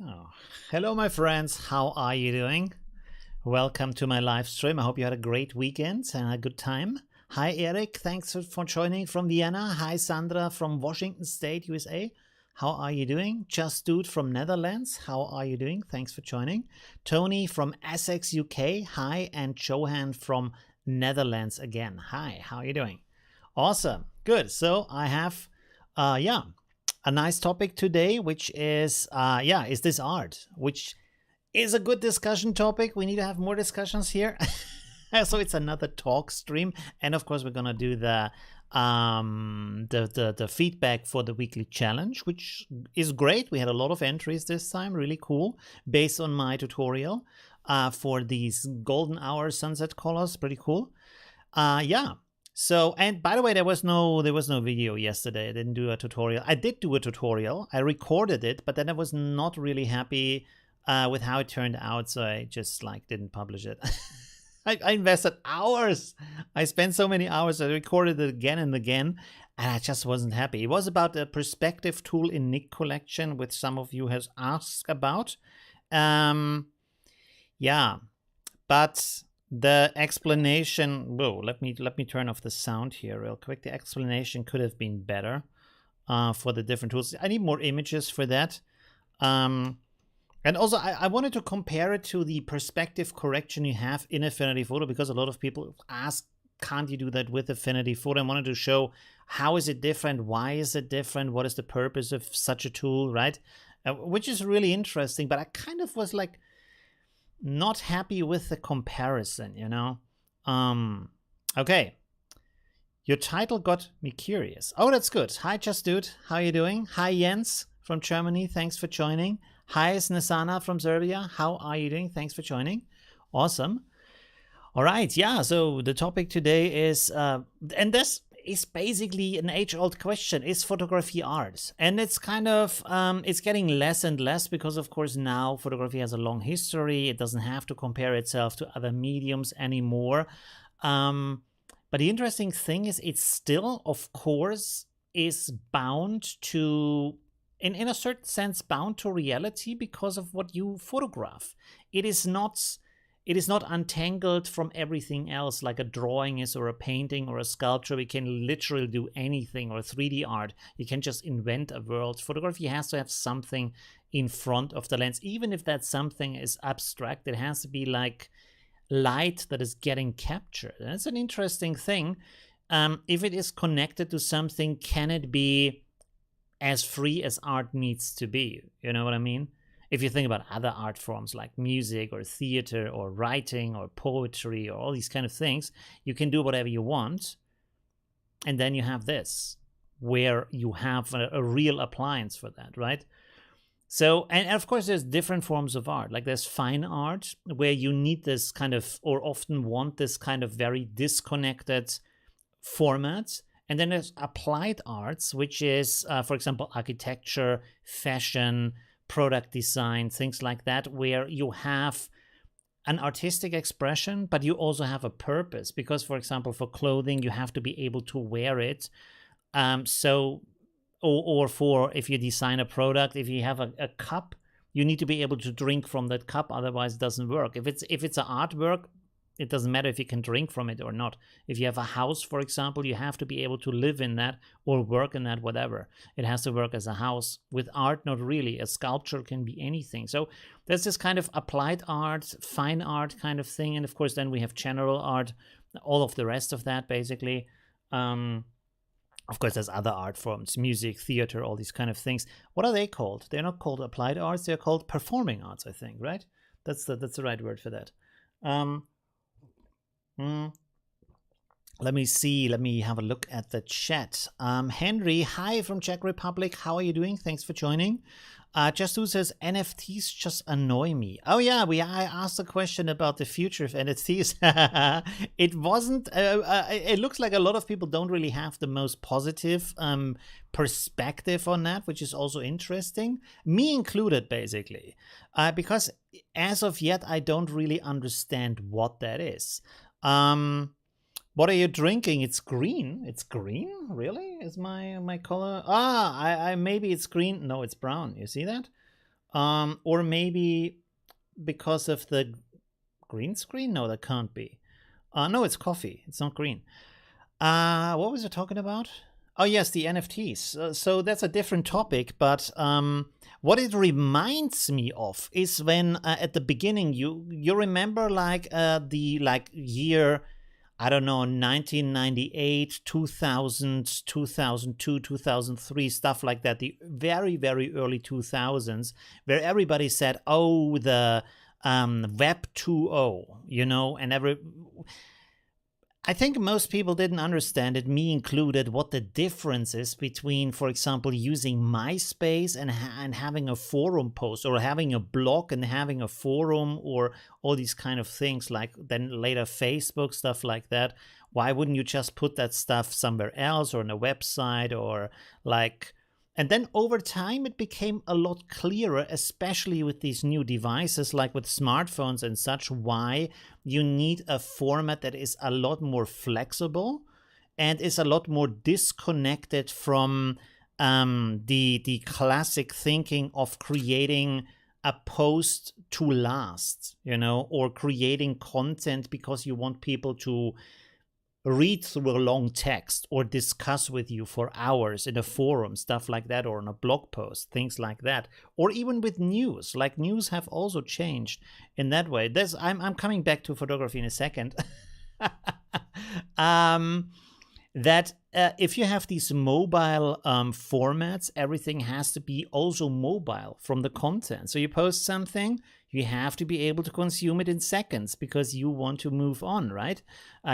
Oh, hello, my friends. How are you doing? Welcome to my live stream. I hope you had a great weekend and a good time. Hi, Eric. Thanks for joining from Vienna. Hi, Sandra from Washington State, USA. How are you doing? Just Dude from Netherlands. How are you doing? Thanks for joining. Tony from Essex, UK. Hi, and Johan from Netherlands again. Hi, how are you doing? Awesome. Good. So I have, a nice topic today, which is, is this art? Which is a good discussion topic. We need to have more discussions here. So it's another talk stream, and of course we're gonna do the feedback for the weekly challenge, which is great. We had a lot of entries this time, really cool, based on my tutorial for these golden hour sunset colors. Pretty cool. So, and by the way, there was no video yesterday. I didn't do a tutorial. I did do a tutorial. I recorded it, but then I was not really happy with how it turned out, so I just didn't publish it. I invested hours. I spent so many hours. I recorded it again and again, and I just wasn't happy. It was about a perspective tool in Nick collection, which some of you has asked about. But the explanation, let me turn off the sound here real quick. The explanation could have been better for the different tools. I need more images for that. And also, I wanted to compare it to the perspective correction you have in Affinity Photo, because a lot of people ask, can't you do that with Affinity Photo? I wanted to show how is it different, why is it different, what is the purpose of such a tool, right? Which is really interesting, but I kind of was not happy with the comparison, you know? Okay. Your title got me curious. Oh, that's good. Hi, Just Dude. How are you doing? Hi, Jens from Germany. Thanks for joining. Hi, Snesana from Serbia. How are you doing? Thanks for joining. Awesome. All right. Yeah. So the topic today is, and this is basically an age-old question: is photography art? And it's kind of it's getting less and less, because of course now photography has a long history. It doesn't have to compare itself to other mediums anymore. But the interesting thing is, it still, of course, is bound to, in a certain sense, bound to reality because of what you photograph. It is not untangled from everything else like a drawing is, or a painting or a sculpture. We can literally do anything, or 3D art. You can just invent a world. Photography has to have something in front of the lens. Even if that something is abstract, it has to be like light that is getting captured. And it's an interesting thing. If it is connected to something, can it be as free as art needs to be? You know what I mean? If you think about other art forms like music or theater or writing or poetry or all these kind of things, you can do whatever you want. And then you have this, where you have a real appliance for that, right? So, and of course, there's different forms of art. Like there's fine art, where you need this kind of, or often want this kind of very disconnected format. And then there's applied arts, which is, for example, architecture, fashion, product design, things like that, where you have an artistic expression, but you also have a purpose. Because, for example, for clothing, you have to be able to wear it. Or for, if you design a product, if you have a cup, you need to be able to drink from that cup, otherwise it doesn't work. If it's an artwork, it doesn't matter if you can drink from it or not. If you have a house, for example, you have to be able to live in that or work in that, whatever. It has to work as a house. With art, not really. A sculpture can be anything. So there's this kind of applied art, fine art kind of thing. And of course, then we have general art, all of the rest of that, basically. Of course, there's other art forms, music, theater, all these kind of things. What are they called? They're not called applied arts. They're called performing arts, I think, right? That's the right word for that. Let me see. Let me have a look at the chat. Henry, hi from Czech Republic. How are you doing? Thanks for joining. Just Who says NFTs just annoy me. Oh yeah, I asked a question about the future of NFTs. It wasn't. It looks like a lot of people don't really have the most positive perspective on that, which is also interesting. Me included, basically, because as of yet I don't really understand what that is. What are you drinking? It's green. It's green? Really? Is my color? I maybe it's green. No, it's brown. You see that? Or maybe because of the green screen? No, that can't be. No, it's coffee. It's not green. What was I talking about? Oh yes, the NFTs. So that's a different topic, but what it reminds me of is when at the beginning you remember like the like year, I don't know, 1998, 2000, 2002, 2003, stuff like that, the very very early 2000s, where everybody said, oh, the web 2.0, you know, and I think most people didn't understand it, me included, what the difference is between, for example, using MySpace and having a forum post, or having a blog and having a forum, or all these kind of things, like then later Facebook, stuff like that. Why wouldn't you just put that stuff somewhere else, or on a website, or like... And then over time, it became a lot clearer, especially with these new devices, like with smartphones and such, why you need a format that is a lot more flexible and is a lot more disconnected from the classic thinking of creating a post to last, you know, or creating content because you want people to read through a long text or discuss with you for hours in a forum, stuff like that, or on a blog post, things like that. Or even with news, like news have also changed in that way. I'm coming back to photography in a second. That if you have these mobile formats, everything has to be also mobile from the content. So you post something, you have to be able to consume it in seconds because you want to move on, right?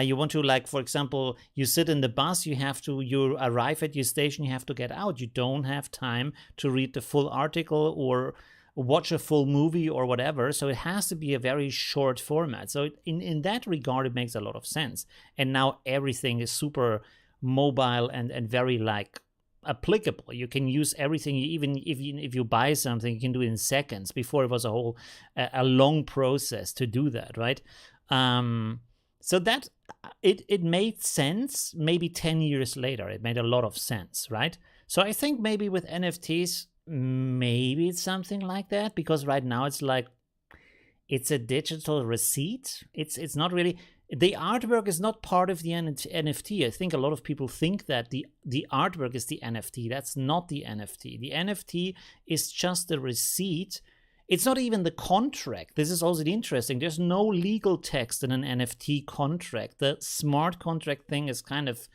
You want to, like, for example, you sit in the bus, you arrive at your station, you have to get out. You don't have time to read the full article or watch a full movie or whatever. So it has to be a very short format. So in that regard, it makes a lot of sense. And now everything is super mobile and very like applicable. You can use everything. Even if you buy something, you can do it in seconds. Before it was a long process to do that, right? So that it made sense. Maybe 10 years later, it made a lot of sense, right? So I think maybe with NFTs, maybe it's something like that, because right now it's like it's a digital receipt. It's not really, the artwork is not part of the NFT. I think a lot of people think that the artwork is the NFT. That's not the NFT. The NFT is just the receipt. It's not even the contract. This is also interesting. There's no legal text in an NFT contract. The smart contract thing is kind of,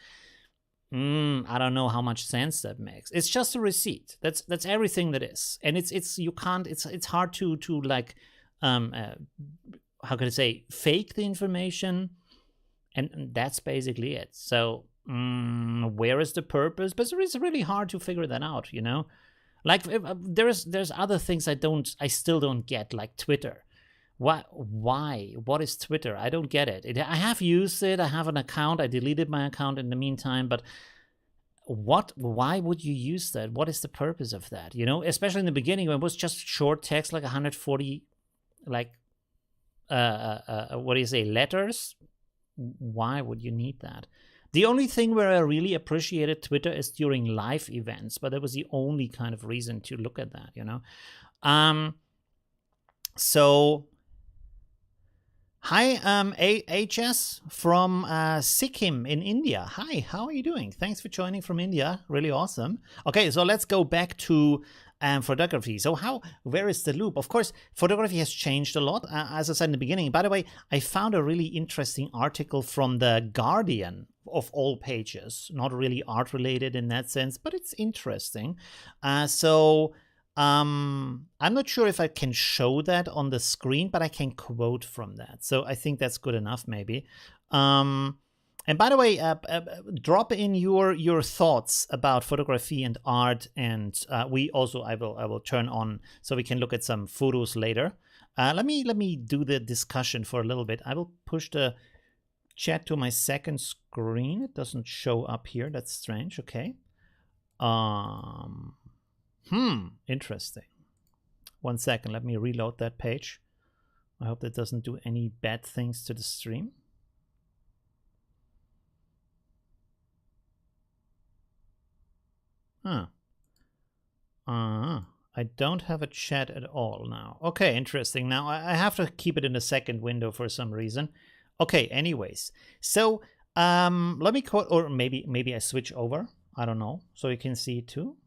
I don't know how much sense that makes. It's just a receipt. That's everything that is, and it's hard to like, how can I say, fake the information, and that's basically it. So where is the purpose? But it's really hard to figure that out, you know. Like there's other things I still don't get, like Twitter. Why? What is Twitter? I don't get it. I have used it. I have an account. I deleted my account in the meantime. But why would you use that? What is the purpose of that? You know, especially in the beginning when it was just short text, like 140, like, what do you say, letters? Why would you need that? The only thing where I really appreciated Twitter is during live events, but that was the only kind of reason to look at that, you know. So hi, HS from Sikkim in India. Hi, how are you doing? Thanks for joining from India. Really awesome. Okay, so let's go back to photography. So where is the loop? Of course, photography has changed a lot, as I said in the beginning. By the way, I found a really interesting article from The Guardian, of all pages. Not really art related in that sense, but it's interesting. So I'm not sure if I can show that on the screen, but I can quote from that. So I think that's good enough, maybe. And by the way, drop in your thoughts about photography and art, and I will turn on so we can look at some photos later. Let me do the discussion for a little bit. I will push the chat to my second screen. It doesn't show up here. That's strange. Okay. Interesting. 1 second. Let me reload that page. I hope that doesn't do any bad things to the stream. I don't have a chat at all now. Okay, interesting. Now I have to keep it in the second window for some reason. Okay, anyways. So let me quote, or maybe I switch over. I don't know. So you can see it too.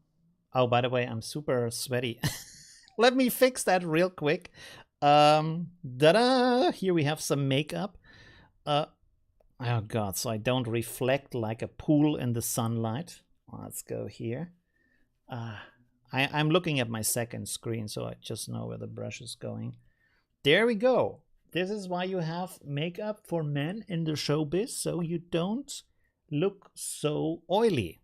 Oh, by the way, I'm super sweaty. Let me fix that real quick. Da-da! Here we have some makeup. Oh god, so I don't reflect like a pool in the sunlight. Let's go here. I'm looking at my second screen, so I just know where the brush is going. There we go. This is why you have makeup for men in the showbiz, so you don't look so oily.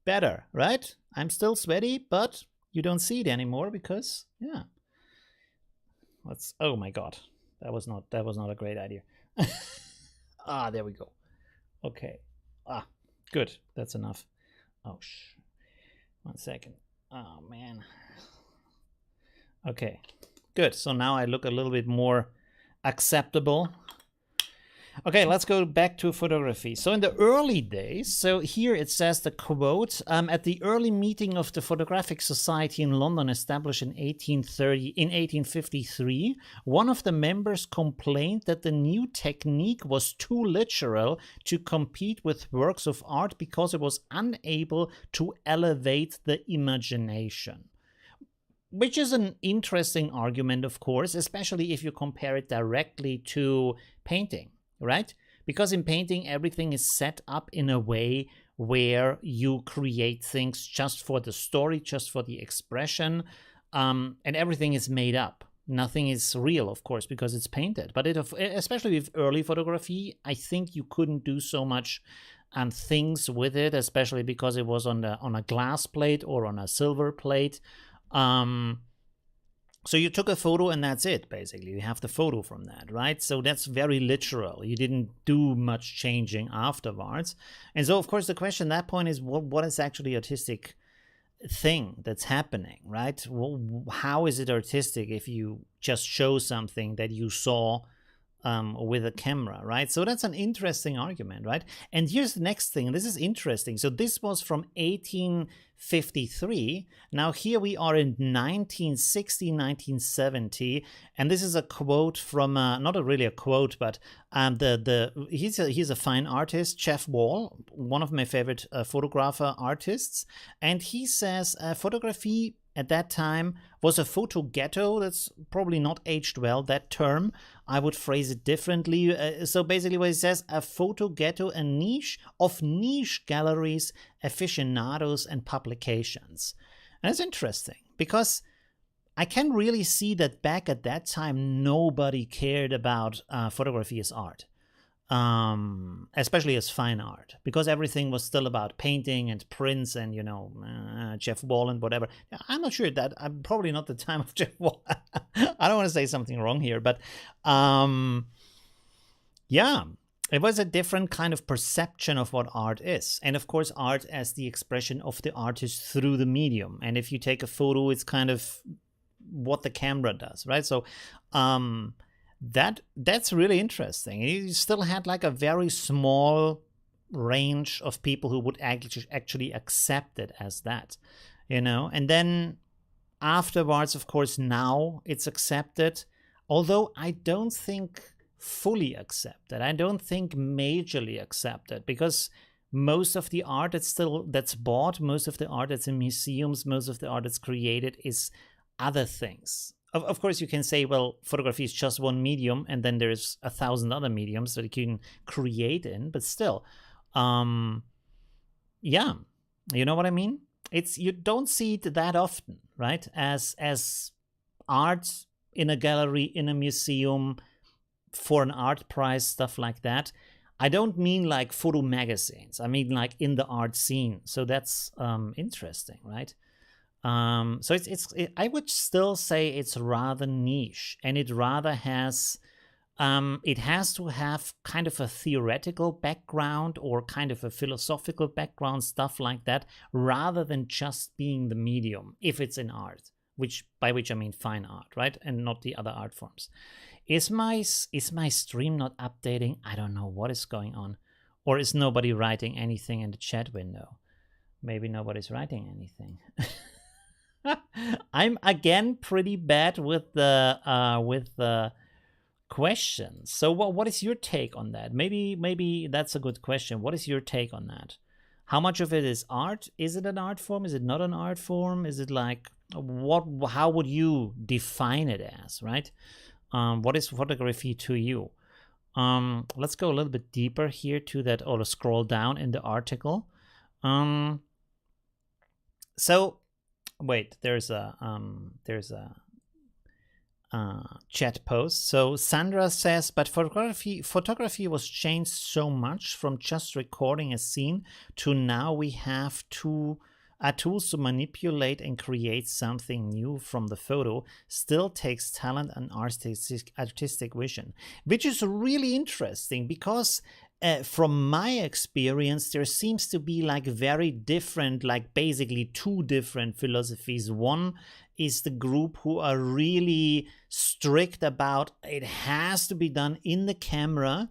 Better, right? I'm still sweaty, but you don't see it anymore because, yeah. Oh my god. That was not a great idea. There we go. Okay. Good. That's enough. Oh, 1 second. Oh, man. Okay, good. So now I look a little bit more acceptable. Okay, let's go back to photography. So in the early days, so here it says the quote, at the early meeting of the Photographic Society in London established in 1853, one of the members complained that the new technique was too literal to compete with works of art because it was unable to elevate the imagination. Which is an interesting argument, of course, especially if you compare it directly to painting. Right? Because in painting, everything is set up in a way where you create things just for the story, just for the expression, and everything is made up. Nothing is real, of course, because it's painted. But especially with early photography, I think you couldn't do so much things with it, especially because it was on a glass plate or on a silver plate. So you took a photo and that's it, basically. You have the photo from that, right? So that's very literal. You didn't do much changing afterwards. And so, of course, the question at that point is, what is actually artistic thing that's happening, right? How is it artistic if you just show something that you saw with a camera, right? So that's an interesting argument, right? And here's the next thing. This is interesting. So this was from 1853. Now here we are in 1960, 1970, and this is a quote from not really a quote, but he's a fine artist, Jeff Wall, one of my favorite photographer artists, and he says photography at that time was a photo ghetto. That's probably not aged well, that term. I would phrase it differently. So basically what he says, a photo ghetto, a niche of niche galleries, aficionados, and publications. And it's interesting because I can really see that back at that time, nobody cared about photography as art. Especially as fine art, because everything was still about painting and prints and, you know, Jeff Wall and whatever. I'm not sure that I'm probably not the time of Jeff Wall. I don't want to say something wrong here, but yeah, it was a different kind of perception of what art is. And of course, art as the expression of the artist through the medium. And if you take a photo, it's kind of what the camera does, right? So, that's really interesting. You still had like a very small range of people who would actually accept it as that, you know. And then afterwards, of course, now it's accepted, although I don't think fully accepted. I don't think majorly accepted, because most of the art that's bought, most of the art that's in museums, most of the art that's created is other things. Of course, you can say, well, photography is just one medium, and then there's 1,000 other mediums that you can create in. But still, yeah, you know what I mean? You don't see it that often, right? As art in a gallery, in a museum, for an art prize, stuff like that. I don't mean like photo magazines. I mean like in the art scene. So that's interesting, right? So I would still say it's rather niche, and it rather has to have kind of a theoretical background or kind of a philosophical background, stuff like that, rather than just being the medium, if it's in art, by which I mean fine art, right? And not the other art forms. Is my stream not updating? I don't know what is going on. Or is nobody writing anything in the chat window? Maybe nobody's writing anything. I'm again pretty bad with the questions. So what is your take on that? Maybe that's a good question. What is your take on that? How much of it is art? Is it an art form? Is it not an art form? Is it like what? How would you define it as, right? What is photography to you? Let's go a little bit deeper here to that, or scroll down in the article. So wait, there's a chat post. So Sandra says, but photography was changed so much from just recording a scene to now we have tools to manipulate and create something new from the photo. Still takes talent and artistic vision, which is really interesting because from my experience, there seems to be like very different, like basically two different philosophies. One is the group who are really strict about it has to be done in the camera,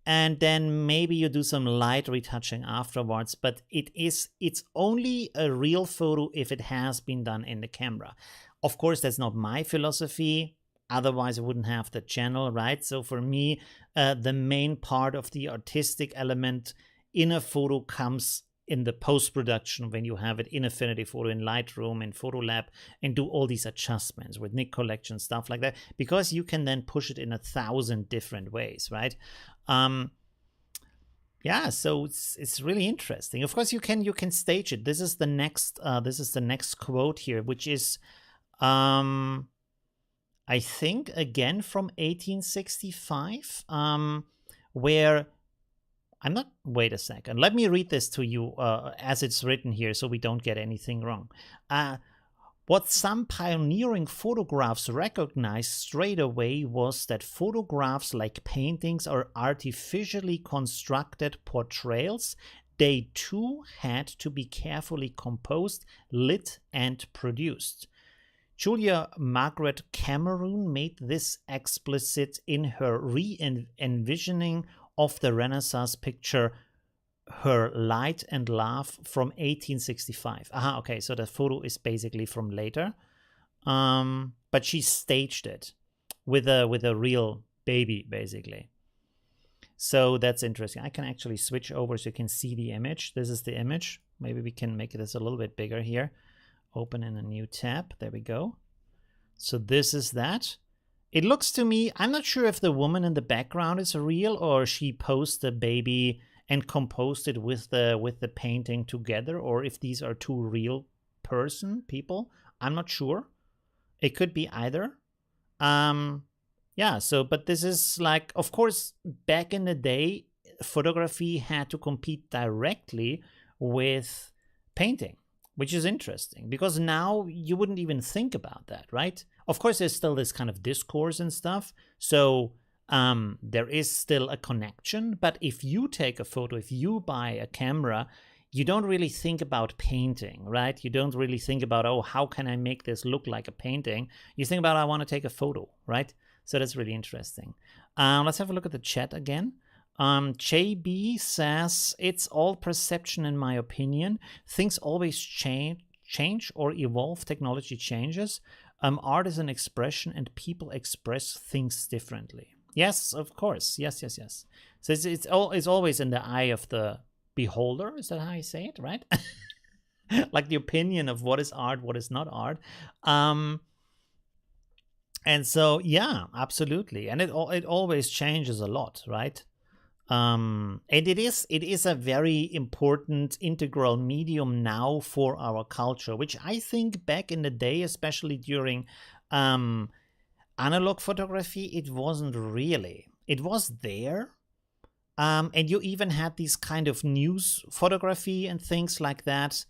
and then maybe you do some light retouching afterwards, but it's only a real photo if it has been done in the camera. Of course, that's not my philosophy. Otherwise, I wouldn't have the channel, right? So for me, the main part of the artistic element in a photo comes in the post-production when you have it in Affinity Photo, in Lightroom, in Photolab, and do all these adjustments with Nik Collection, stuff like that, because you can then push it in 1,000 different ways, right? Yeah, so it's really interesting. Of course, you can stage it. This is the next quote here, which is I think again from 1865, where I'm not. Wait a second. Let me read this to you as it's written here, so we don't get anything wrong. What some pioneering photographs recognized straight away was that photographs, like paintings, are artificially constructed portrayals. They too had to be carefully composed, lit, and produced. Julia Margaret Cameron made this explicit in her re-envisioning of the Renaissance picture Her Light and Love from 1865. Aha, okay, so the photo is basically from later. But she staged it with a real baby, basically. So that's interesting. I can actually switch over so you can see the image. This is the image. Maybe we can make this a little bit bigger here. Open in a new tab. There we go. So this is that. It looks to me, I'm not sure if the woman in the background is real or she posed the baby and composed it with the painting together, or if these are two real people. I'm not sure. It could be either. Yeah, so, but this is like, of course, back in the day, photography had to compete directly with painting, which is interesting because now you wouldn't even think about that, right? Of course, there's still this kind of discourse and stuff. So there is still a connection. But if you take a photo, if you buy a camera, you don't really think about painting, right? You don't really think about, oh, how can I make this look like a painting? You think about, I want to take a photo, right? So that's really interesting. Let's have a look at the chat again. JB says, it's all perception in my opinion. Things always change or evolve. Technology changes. Art is an expression and people express things differently. Yes, of course. Yes. So it's always in the eye of the beholder. Is that how you say it, right? Like the opinion of what is art, what is not art. And so, yeah, absolutely. And it always changes a lot, right? And it is a very important integral medium now for our culture, which I think back in the day, especially during analog photography, it wasn't really. It was there. And you even had these kind of news photography and things like that,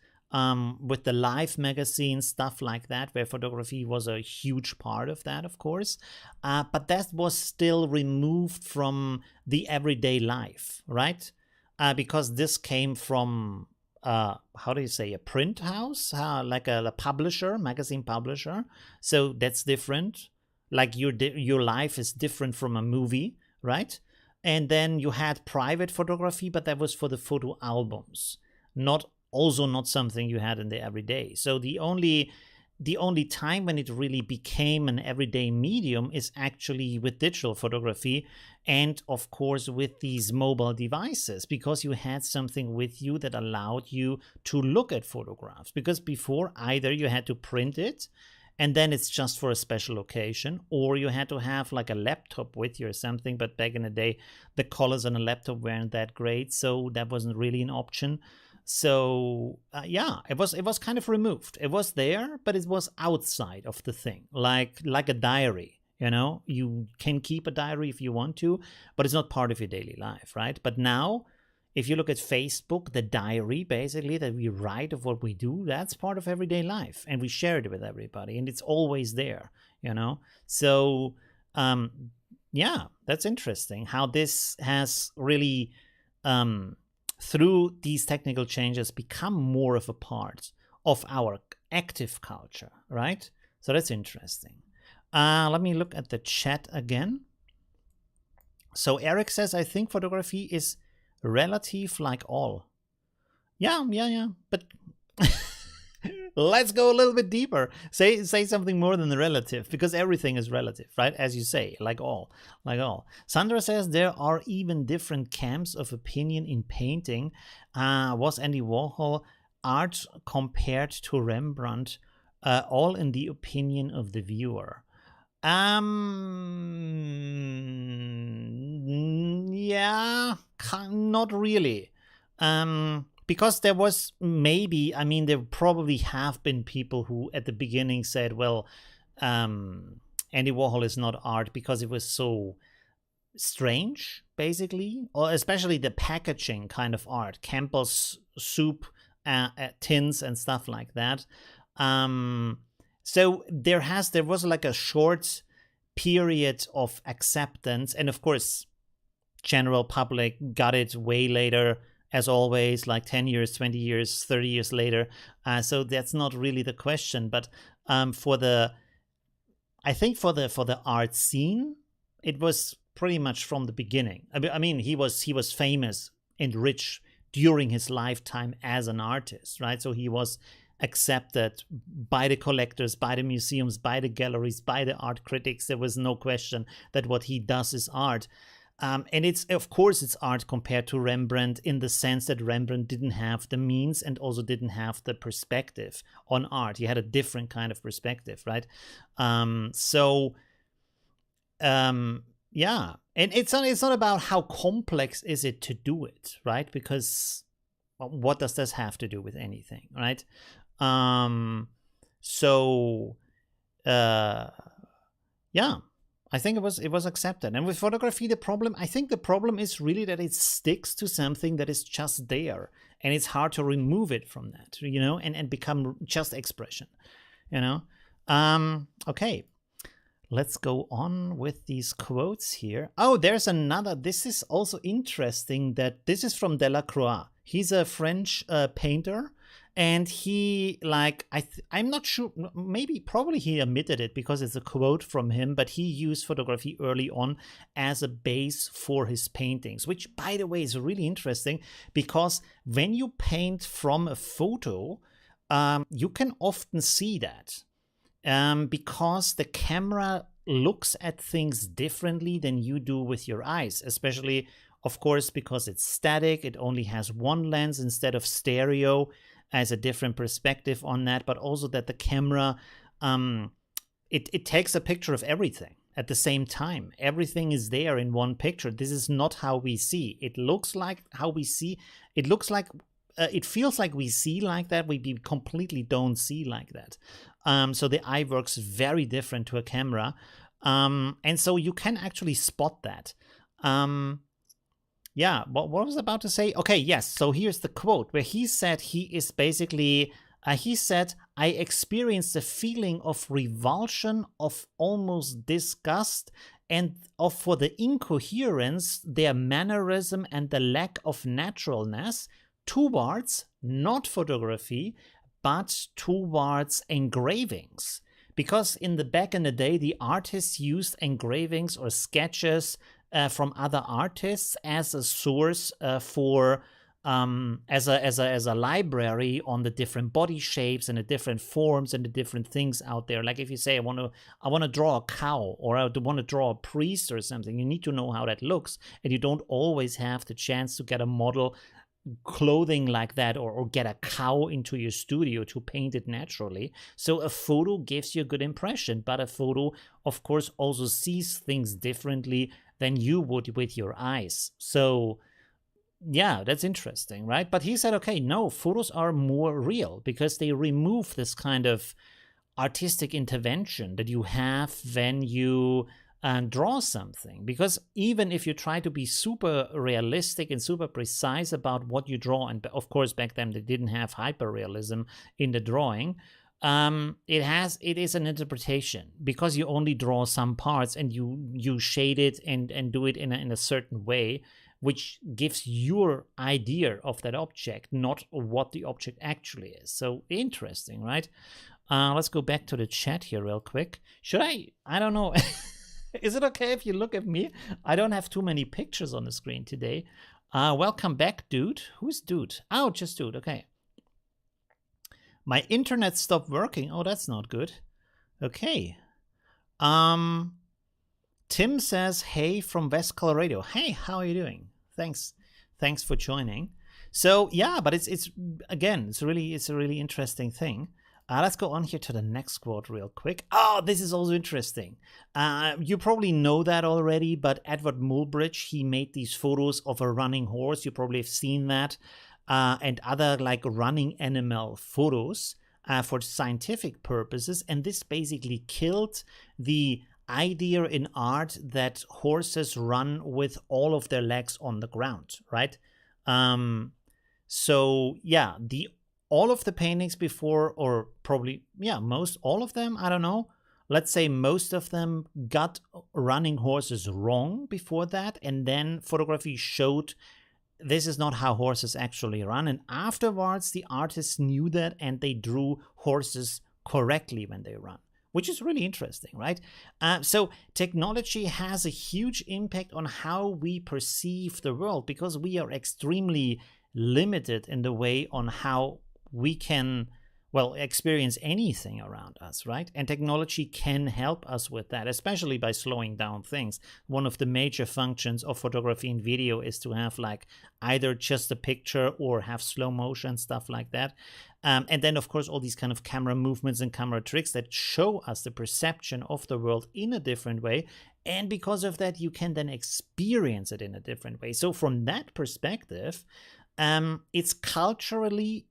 with the Life magazine, stuff like that, where photography was a huge part of that, of course. But that was still removed from the everyday life, right? Because this came from, how do you say, a print house, like a publisher, magazine publisher. So that's different. Like your life is different from a movie, right? And then you had private photography, but that was for the photo albums, not also not something you had in the everyday. So the only time when it really became an everyday medium is actually with digital photography, and of course with these mobile devices, because you had something with you that allowed you to look at photographs. Because before, either you had to print it and then it's just for a special occasion, or you had to have like a laptop with you or something. But back in the day, the colors on a laptop weren't that great, so that wasn't really an option. So yeah, it was kind of removed. It was there, but it was outside of the thing, like a diary. You know, you can keep a diary if you want to, but it's not part of your daily life, right? But now, if you look at Facebook, the diary basically that we write of what we do, that's part of everyday life, and we share it with everybody, and it's always there, you know? So yeah, that's interesting how this has really, through these technical changes, become more of a part of our active culture, right? So that's interesting. Let me look at the chat again. So Eric says, I think photography is relative like all. Yeah, but let's go a little bit deeper. Say something more than the relative, because everything is relative, right? As you say, like all. Sandra says there are even different camps of opinion in painting. Was Andy Warhol art compared to Rembrandt? All in the opinion of the viewer. Yeah, not really. Because there was maybe, I mean, there probably have been people who at the beginning said, well, Andy Warhol is not art because it was so strange, basically, or especially the packaging kind of art, Campbell's soup tins and stuff like that. So there was like a short period of acceptance, and of course, general public got it way later, as always, like 10 years, 20 years, 30 years later. So that's not really the question. But I think for the art scene, it was pretty much from the beginning. I mean, he was famous and rich during his lifetime as an artist, right? So he was accepted by the collectors, by the museums, by the galleries, by the art critics. There was no question that what he does is art. And it's art compared to Rembrandt, in the sense that Rembrandt didn't have the means and also didn't have the perspective on art. He had a different kind of perspective, right? Yeah, and it's not about how complex is it to do it, right? Because what does this have to do with anything, right? Yeah, I think it was accepted. And with photography, I think the problem is really that it sticks to something that is just there, and it's hard to remove it from that, you know, and become just expression, you know. Okay, let's go on with these quotes here. Oh, there's another. This is also interesting, that this is from Delacroix. He's a French painter. And he, like, I'm not sure, probably he omitted it because it's a quote from him, but he used photography early on as a base for his paintings, which, by the way, is really interesting, because when you paint from a photo, you can often see that, because the camera looks at things differently than you do with your eyes, especially, of course, because it's static. It only has one lens instead of stereo, as a different perspective on that, but also that the camera, it takes a picture of everything at the same time. Everything is there in one picture. This is not how we see. It looks like how we see. It looks like, it feels like we see like that. We completely don't see like that. So the eye works very different to a camera. And so you can actually spot that. Yeah, what was I about to say? Okay, yes. So here's the quote where he said he is basically, he said, I experienced a feeling of revulsion, of almost disgust, and for the incoherence, their mannerism, and the lack of naturalness towards not photography, but towards engravings. Because back in the day, the artists used engravings or sketches from other artists as a source for as a library on the different body shapes and the different forms and the different things out there. Like if you say I want to draw a cow, or I want to draw a priest or something, you need to know how that looks, and you don't always have the chance to get a model clothing like that, or get a cow into your studio to paint it naturally. So a photo gives you a good impression, but a photo of course also sees things differently than you would with your eyes. So yeah, that's interesting, right? But he said, okay, no, photos are more real because they remove this kind of artistic intervention that you have when you draw something. Because even if you try to be super realistic and super precise about what you draw, and of course back then they didn't have hyperrealism in the drawing, it is an interpretation, because you only draw some parts and you shade it and do it in a certain way, which gives your idea of that object, not what the object actually is. So interesting, right? Let's go back to the chat here real quick. Should I don't know. Is it okay if you look at me? I don't have too many pictures on the screen today. Welcome back, dude. Who's dude? Oh, just dude. Okay. My internet stopped working. Oh, that's not good. Okay. Tim says, hey, from West Colorado. Hey, how are you doing? Thanks for joining. So yeah, but it's again, it's a really interesting thing. Let's go on here to the next quote real quick. Oh, this is also interesting. You probably know that already, but Edward Muybridge, he made these photos of a running horse. You probably have seen that, and other like running animal photos for scientific purposes. And this basically killed the idea in art that horses run with all of their legs on the ground, right? So yeah, all of the paintings before, or probably most all of them, I don't know, let's say most of them got running horses wrong before that, and then photography showed this is not how horses actually run, and afterwards the artists knew that and they drew horses correctly when they run, which is really interesting, right? So technology has a huge impact on how we perceive the world, because we are extremely limited in the way on how we can, well, experience anything around us, right? And technology can help us with that, especially by slowing down things. One of the major functions of photography and video is to have like either just a picture or have slow motion, stuff like that. And then, of course, all these kind of camera movements and camera tricks that show us the perception of the world in a different way. And because of that, you can then experience it in a different way. So from that perspective, it's culturally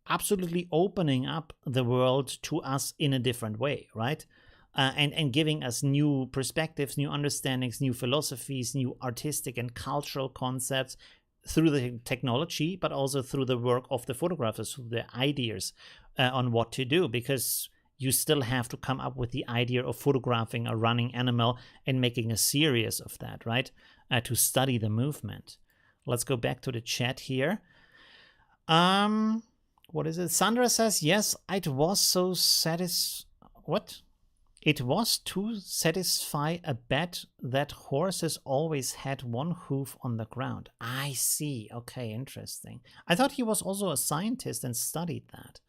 absolutely opening up the world to us in a different way, right? And giving us new perspectives, new understandings, new philosophies, new artistic and cultural concepts through the technology, but also through the work of the photographers, through the ideas on what to do, because you still have to come up with the idea of photographing a running animal and making a series of that, right? To study the movement. Let's go back to the chat here. What is it? Sandra says, yes, it was It was to satisfy a bet that horses always had one hoof on the ground. I see. Okay, interesting. I thought he was also a scientist and studied that.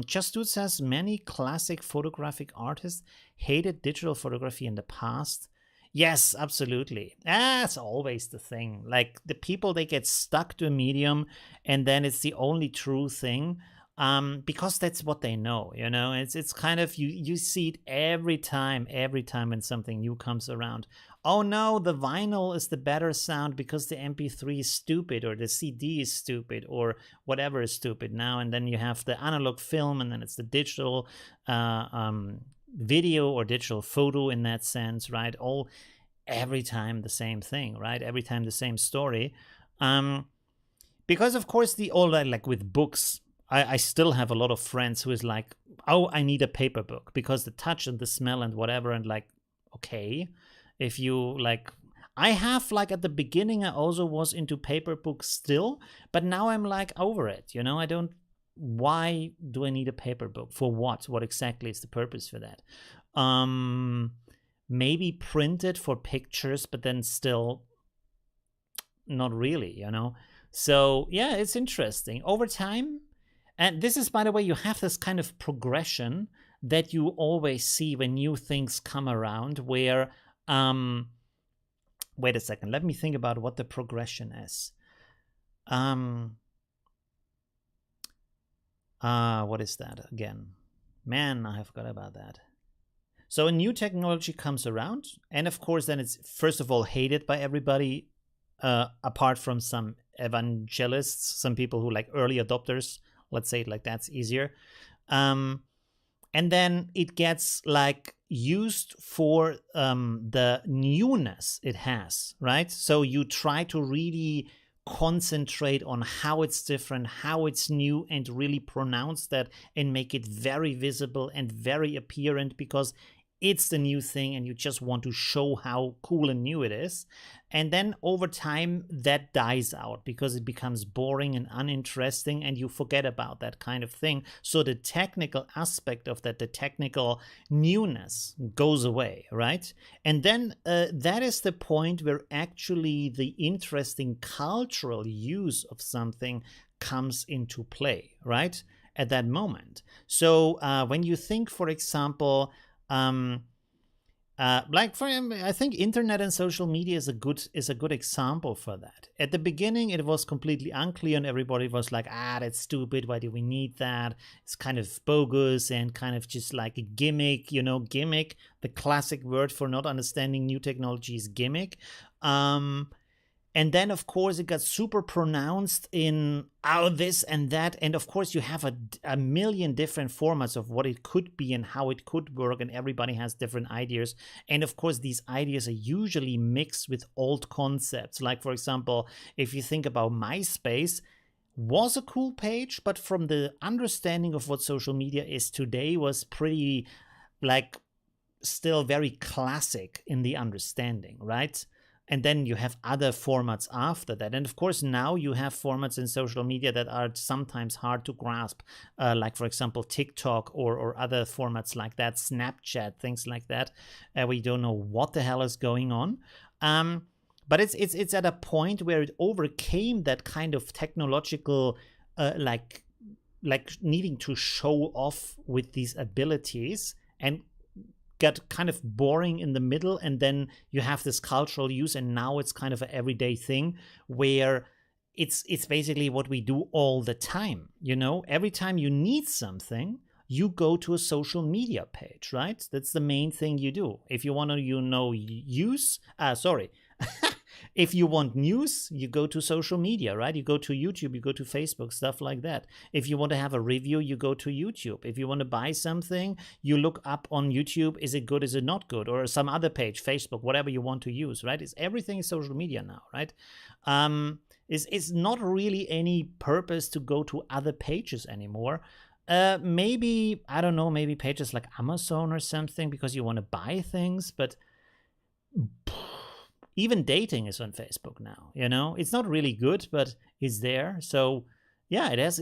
Just Dude says, many classic photographic artists hated digital photography in the past. Yes, absolutely. That's always the thing. Like the people, they get stuck to a medium and then it's the only true thing, because that's what they know, you know. It's kind of, you see it every time when something new comes around. Oh no, the vinyl is the better sound because the MP3 is stupid, or the CD is stupid, or whatever is stupid now. And then you have the analog film, and then it's the digital video or digital photo in that sense, right? Every time the same thing, right? Every time the same story. Because of course like with books, I still have a lot of friends who is like, oh, I need a paper book because the touch and the smell and whatever. And like, okay, if you like, I have like at the beginning, I also was into paper books still, but now I'm like over it, you know. Why do I need a paper book? For what? What exactly is the purpose for that? Maybe print it for pictures, but then still not really, you know. So yeah, it's interesting over time. And this is, by the way, you have this kind of progression that you always see when new things come around where, wait a second, let me think about what the progression is. What is that again? Man, I forgot about that. So a new technology comes around, and of course, then it's first of all hated by everybody, apart from some evangelists, some people who like early adopters. Let's say it like that's easier. And then it gets like used for the newness it has, right? So you try to really concentrate on how it's different, how it's new, and really pronounce that and make it very visible and very apparent because it's the new thing and you just want to show how cool and new it is. And then over time that dies out because it becomes boring and uninteresting and you forget about that kind of thing. So the technical aspect of that, the technical newness goes away, right? And then that is the point where actually the interesting cultural use of something comes into play, right? At that moment. So when you think, for example, I think internet and social media is a good example for that. At the beginning, it was completely unclear, and everybody was like, that's stupid. Why do we need that? It's kind of bogus and kind of just like a gimmick, gimmick. The classic word for not understanding new technology is gimmick. And then, of course, it got super pronounced in this and that. And of course, you have a million different formats of what it could be and how it could work. And everybody has different ideas. And of course, these ideas are usually mixed with old concepts. Like, for example, if you think about MySpace, was a cool page, but from the understanding of what social media is today was pretty, like, still very classic in the understanding, right? And then you have other formats after that. And of course, now you have formats in social media that are sometimes hard to grasp, like, for example, TikTok or other formats like that, Snapchat, things like that. We don't know what the hell is going on. But it's at a point where it overcame that kind of technological, like needing to show off with these abilities and get kind of boring in the middle, and then you have this cultural use, and now it's kind of an everyday thing where it's basically what we do all the time. Every time you need something, you go to a social media page, right? That's the main thing you do. If you want to, if you want news, you go to social media, right? You go to YouTube, you go to Facebook, stuff like that. If you want to have a review, you go to YouTube. If you want to buy something, you look up on YouTube, is it good, is it not good? Or some other page, Facebook, whatever you want to use, right? Everything is social media now, right? It's not really any purpose to go to other pages anymore. Maybe, I don't know, maybe pages like Amazon or something because you want to buy things, but even dating is on Facebook now. It's not really good, but it's there. So yeah, it has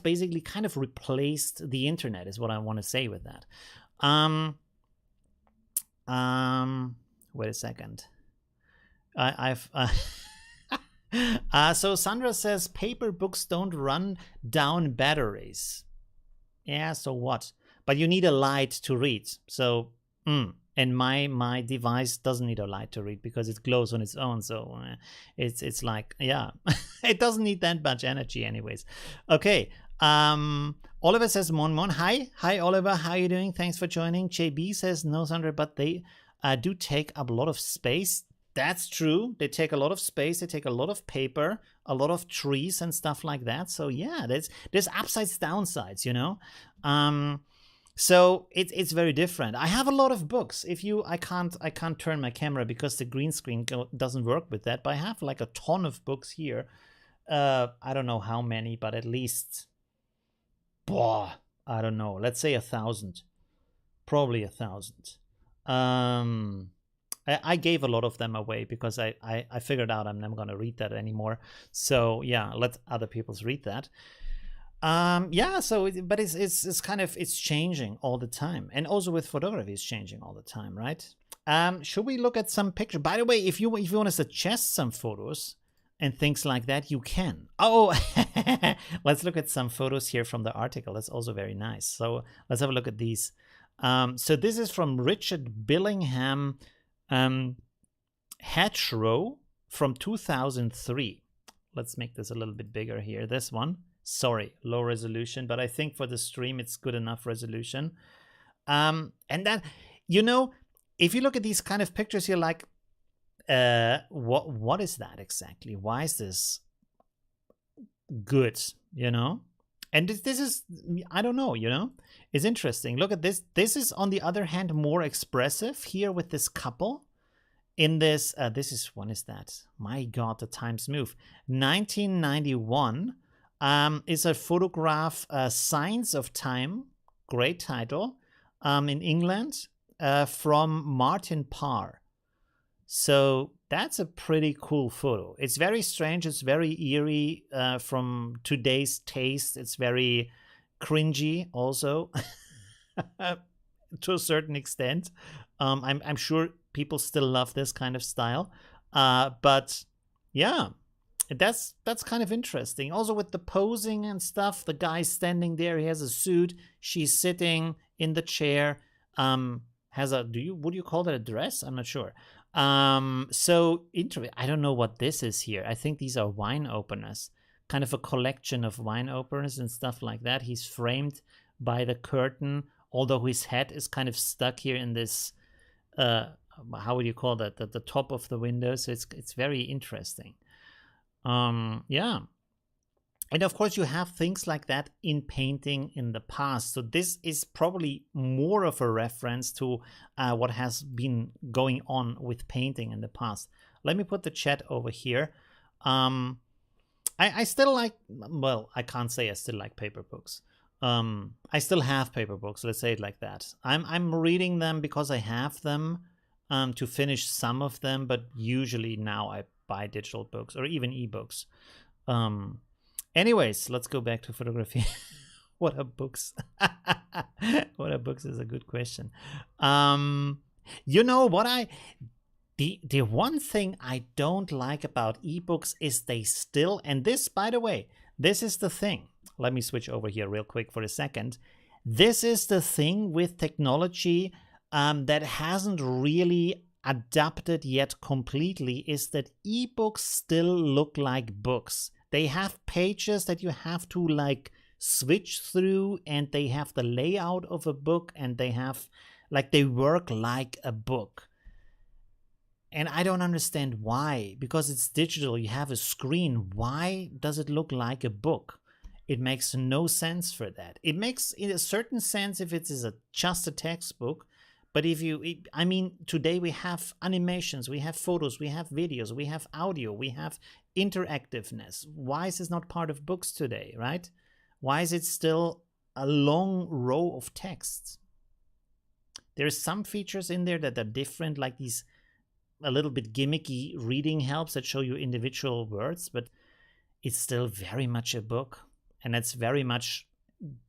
basically kind of replaced the internet, is what I want to say with that. Wait a second. So Sandra says paper books don't run down batteries. Yeah, so what? But you need a light to read. So and my device doesn't need a light to read because it glows on its own. So it's like, yeah, it doesn't need that much energy anyways. Okay. Oliver says, Mon. Hi, Oliver. How are you doing? Thanks for joining. JB says, no, Sandra, but they do take up a lot of space. That's true. They take a lot of space. They take a lot of paper, a lot of trees and stuff like that. So yeah, there's upsides, downsides, So it's very different. I have a lot of books. I can't turn my camera because the green screen doesn't work with that. But I have like a ton of books here. I don't know how many, but at least, I don't know. Let's say 1,000, probably 1,000. I gave a lot of them away because I figured out I'm never gonna read that anymore. So yeah, let other people read that. Yeah, so but it's kind of, it's changing all the time, and also with photography it's changing all the time, right? Should we look at some pictures? By the way, if you want to suggest some photos and things like that, you can. Oh, let's look at some photos here from the article. That's also very nice. So let's have a look at these. So this is from Richard Billingham Hatchrow from 2003. Let's make this a little bit bigger here. This one, sorry, low resolution, but I think for the stream it's good enough resolution. And that, you know, if you look at these kind of pictures, you're like, what is that exactly? Why is this good, you know? And this is, I don't know, you know? It's interesting. Look at this. This is, on the other hand, more expressive here with this couple. In this, when is that? My God, the times move. 1991 is a photograph, Signs of Time, great title, in England, from Martin Parr. So that's a pretty cool photo. It's very strange. It's very eerie from today's taste. It's very cringy also to a certain extent. I'm sure people still love this kind of style. But yeah, that's kind of interesting. Also with the posing and stuff, the guy's standing there, he has a suit, she's sitting in the chair, has a, would you call that a dress? I'm not sure. So I don't know what this is here. I think these are wine openers, kind of a collection of wine openers and stuff like that. He's framed by the curtain, although his head is kind of stuck here in this, how would you call that? The top of the window. So it's very interesting. Yeah. And of course, you have things like that in painting in the past. So this is probably more of a reference to what has been going on with painting in the past. Let me put the chat over here. I still like, well, I can't say I still like paper books. I still have paper books. Let's say it like that. I'm reading them because I have them to finish some of them, but usually now I buy digital books or even ebooks. Anyways, let's go back to photography. What are books? What are books is a good question. You know what the one thing I don't like about ebooks is they still, and this, by the way, this is the thing. Let me switch over here real quick for a second. This is the thing with technology that hasn't really adapted yet completely, is that ebooks still look like books. They have pages that you have to like switch through, and they have the layout of a book, and they have like, they work like a book. And I don't understand why, because it's digital, you have a screen. Why does it look like a book? It makes no sense for that. It makes in a certain sense if it is just a textbook. But I mean, today we have animations, we have photos, we have videos, we have audio, we have interactiveness. Why is this not part of books today, right? Why is it still a long row of text? There's some features in there that are different, like these a little bit gimmicky reading helps that show you individual words, but it's still very much a book. And it's very much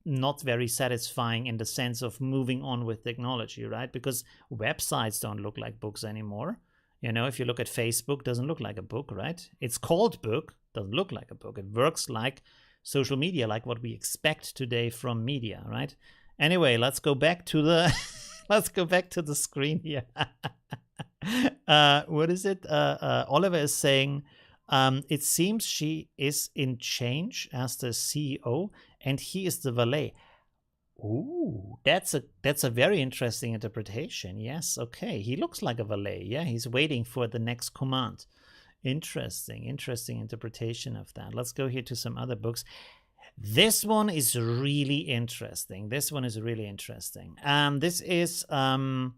not very satisfying in the sense of moving on with technology, right? Because websites don't look like books anymore. You know, if you look at Facebook, doesn't look like a book, right? It's called book, doesn't look like a book. It works like social media, like what we expect today from media, right? Anyway, let's go back to the let's go back to the screen here. What is it? Oliver is saying, it seems she is in change as the CEO and he is the valet. Ooh, that's a very interesting interpretation. Yes, okay. He looks like a valet. Yeah, he's waiting for the next command. Interesting interpretation of that. Let's go here to some other books. This one is really interesting. This is from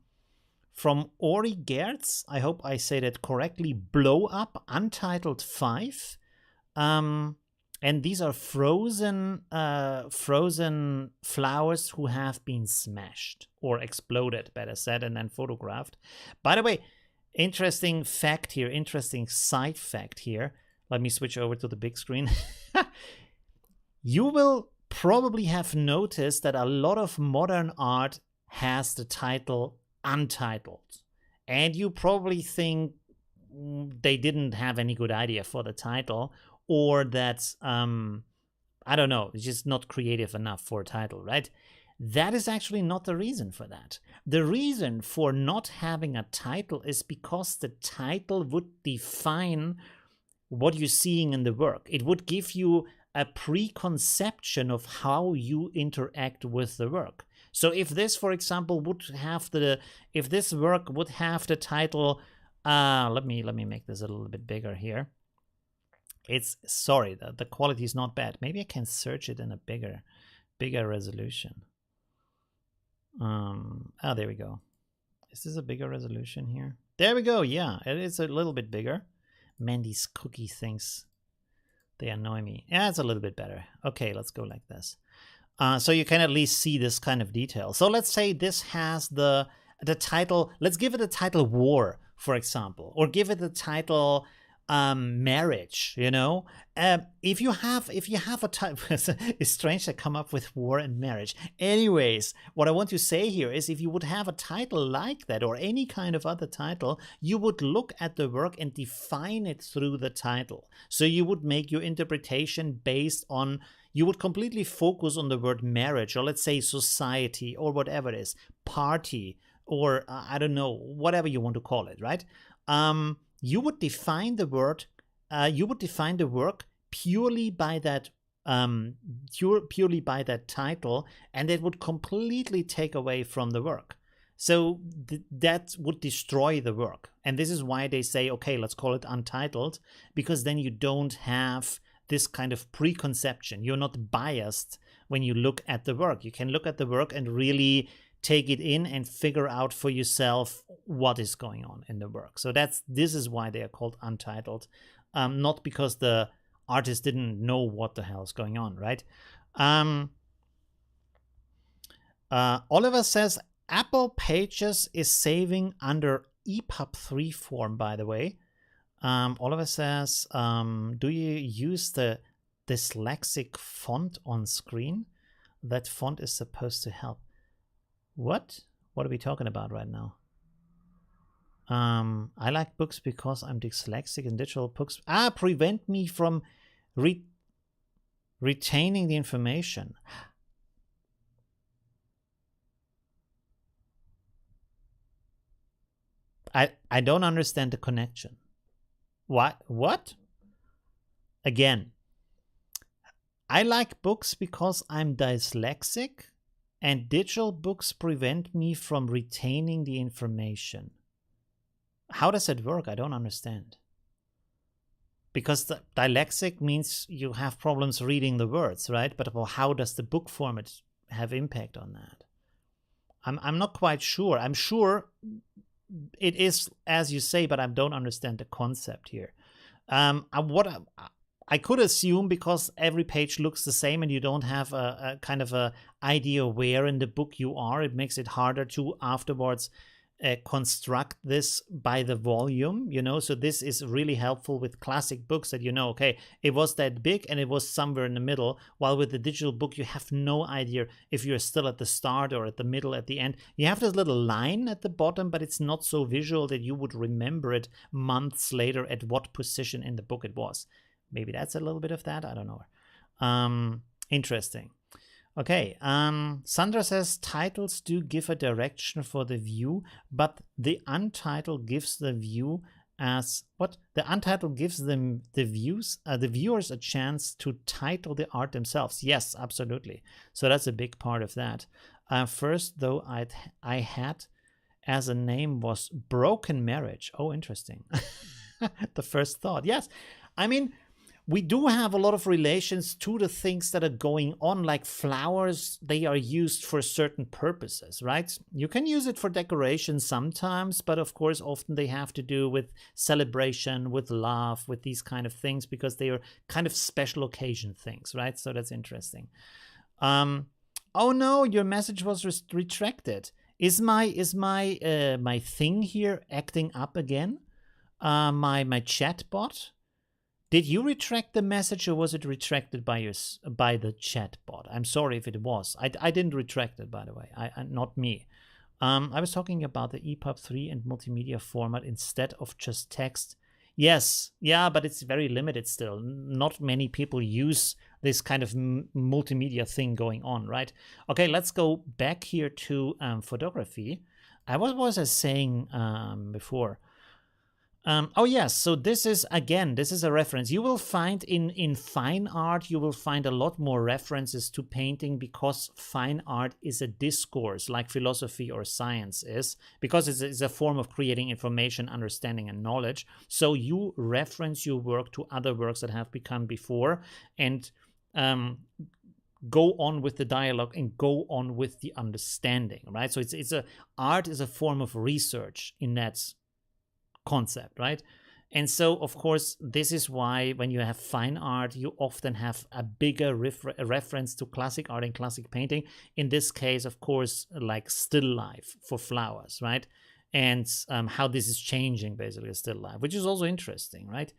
Ori Gertz. I hope I say that correctly. Blow Up, Untitled 5. And these are frozen flowers who have been smashed or exploded, better said, and then photographed. By the way, interesting fact here, interesting side fact here. Let me switch over to the big screen. You will probably have noticed that a lot of modern art has the title Untitled. And you probably think, they didn't have any good idea for the title, or that I don't know, it's just not creative enough for a title, right? That is actually not the reason for that. The reason for not having a title is because the title would define what you're seeing in the work. It would give you a preconception of how you interact with the work. So if this, for example, would have if this work would have the title, let me make this a little bit bigger here. It's, sorry, the quality is not bad. Maybe I can search it in a bigger resolution. Oh, there we go. Is this a bigger resolution here? There we go. Yeah, it is a little bit bigger. Man, these cookie things, they annoy me. Yeah, it's a little bit better. Okay, let's go like this. So you can at least see this kind of detail. So let's say this has the title. Let's give it the title War, for example, or give it the title marriage. You know, if you have a title, it's strange to come up with war and marriage. Anyways, what I want to say here is, if you would have a title like that, or any kind of other title, you would look at the work and define it through the title. So you would make your interpretation based on, you would completely focus on the word marriage, or let's say society, or whatever it is, party, or I don't know, whatever you want to call it, right? You would define the word, you would define the work purely by that, purely by that title, and it would completely take away from the work. So that would destroy the work. And this is why they say, okay, let's call it untitled, because then you don't have this kind of preconception. You're not biased when you look at the work. You can look at the work and really take it in and figure out for yourself what is going on in the work. So this is why they are called untitled, not because the artist didn't know what the hell is going on, right? Oliver says Apple Pages is saving under EPUB 3 form, by the way. Oliver says, do you use the dyslexic font on screen? That font is supposed to help. What are we talking about right now? I like books because I'm dyslexic, and digital books prevent me from retaining the information. I don't understand the connection. What? Again, I like books because I'm dyslexic, and digital books prevent me from retaining the information. How does it work? I don't understand. Because the dyslexic means you have problems reading the words, right? But how does the book format have impact on that? I'm not quite sure. I'm sure it is as you say, but I don't understand the concept here. I could assume, because every page looks the same and you don't have a kind of a idea where in the book you are, it makes it harder to afterwards construct this by the volume, you know. So this is really helpful with classic books, that you know, okay, it was that big and it was somewhere in the middle, while with the digital book you have no idea if you're still at the start or at the middle, at the end. You have this little line at the bottom, but it's not so visual that you would remember it months later at what position in the book it was. Maybe that's a little bit of that. I don't know. Interesting. Okay. Sandra says titles do give a direction for the view, but the untitled gives the view as what? The untitled gives them the viewers a chance to title the art themselves. Yes, absolutely. So that's a big part of that. First, though, I had as a name was Broken Marriage. Oh, interesting. The first thought. Yes. I mean, we do have a lot of relations to the things that are going on, like flowers. They are used for certain purposes, right? You can use it for decoration sometimes, but of course, often they have to do with celebration, with love, with these kind of things, because they are kind of special occasion things, right? So that's interesting. Oh no, your message was retracted. Is my thing here acting up again? My chat bot? Did you retract the message, or was it retracted by the chat bot? I'm sorry if it was. I didn't retract it, by the way. Not me. I was talking about the EPUB 3 and multimedia format instead of just text Yes, yeah, but it's very limited still. Not many people use this kind of multimedia thing going on, right? Okay, let's go back here to photography. What was I saying before? Oh yes, so this is, again, this is a reference. You will find in fine art, you will find a lot more references to painting, because fine art is a discourse like philosophy or science is, because it's a form of creating information, understanding, and knowledge. So you reference your work to other works that have become before, and go on with the dialogue and go on with the understanding, right? So art is a form of research in that concept, right? And so, of course, this is why when you have fine art, you often have a bigger reference to classic art and classic painting. In this case, of course, like still life for flowers, right? And how this is changing basically still life, which is also interesting, right?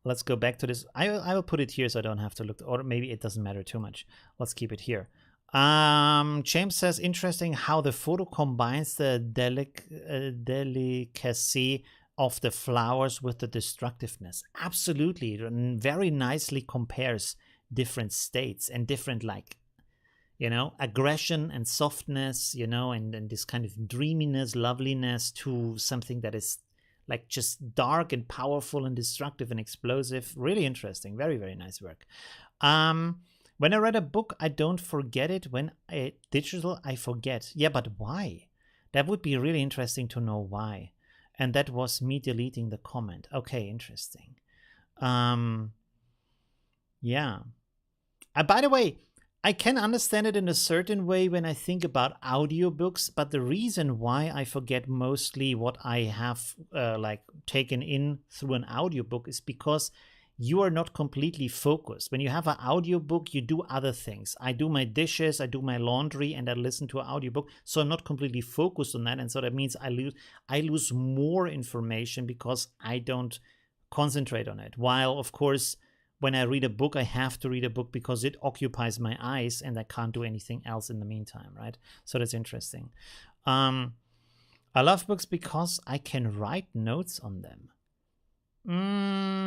Let's go back to this. I will put it here so I don't have to look, or maybe it doesn't matter too much. Let's keep it here. James says, interesting how the photo combines the delicacy of the flowers with the destructiveness. Absolutely. It very nicely compares different states and different, like, you know, aggression and softness, you know, and this kind of dreaminess, loveliness to something that is like just dark and powerful and destructive and explosive. Really interesting. Very, very nice work. When I read a book, I don't forget it. When digital, I forget. Yeah, but why? That would be really interesting to know why. And that was me deleting the comment. Okay, interesting. Yeah. By the way, I can understand it in a certain way when I think about audiobooks, but the reason why I forget mostly what I have like taken in through an audiobook is because you are not completely focused. When you have an audiobook, you do other things. I do my dishes, I do my laundry, and I listen to an audiobook. So I'm not completely focused on that. And so that means I lose more information because I don't concentrate on it. While, of course, when I read a book, I have to read a book because it occupies my eyes and I can't do anything else in the meantime, right? So that's interesting. I love books because I can write notes on them.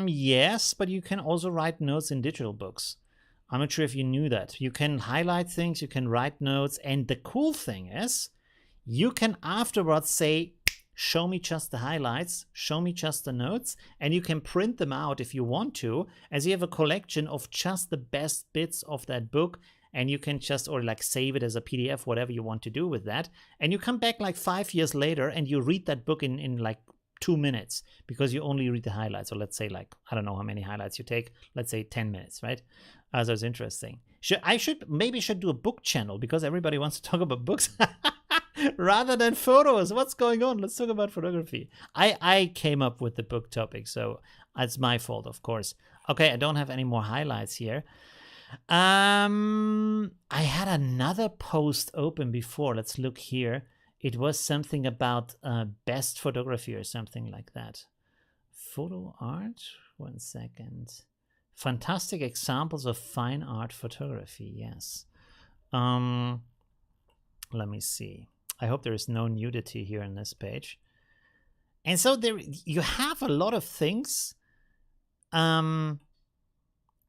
Yes, but you can also write notes in digital books. I'm not sure if you knew that. You can highlight things, you can write notes, and the cool thing is you can afterwards say, show me just the highlights, show me just the notes, and you can print them out if you want to, as you have a collection of just the best bits of that book, and you can just, or like save it as a PDF, whatever you want to do with that. And you come back like 5 years later and you read that book in like 2 minutes because you only read the highlights. Or let's say, like, I don't know how many highlights you take. Let's say 10 minutes, right? So it's interesting. I should do a book channel because everybody wants to talk about books rather than photos. What's going on? Let's talk about photography. I came up with the book topic, so it's my fault, of course. Okay, I don't have any more highlights here. I had another post open before. Let's look here. It was something about best photography or something like that. Photo art? 1 second. Fantastic examples of fine art photography. Yes. Let me see. I hope there is no nudity here in this page. And so there you have a lot of things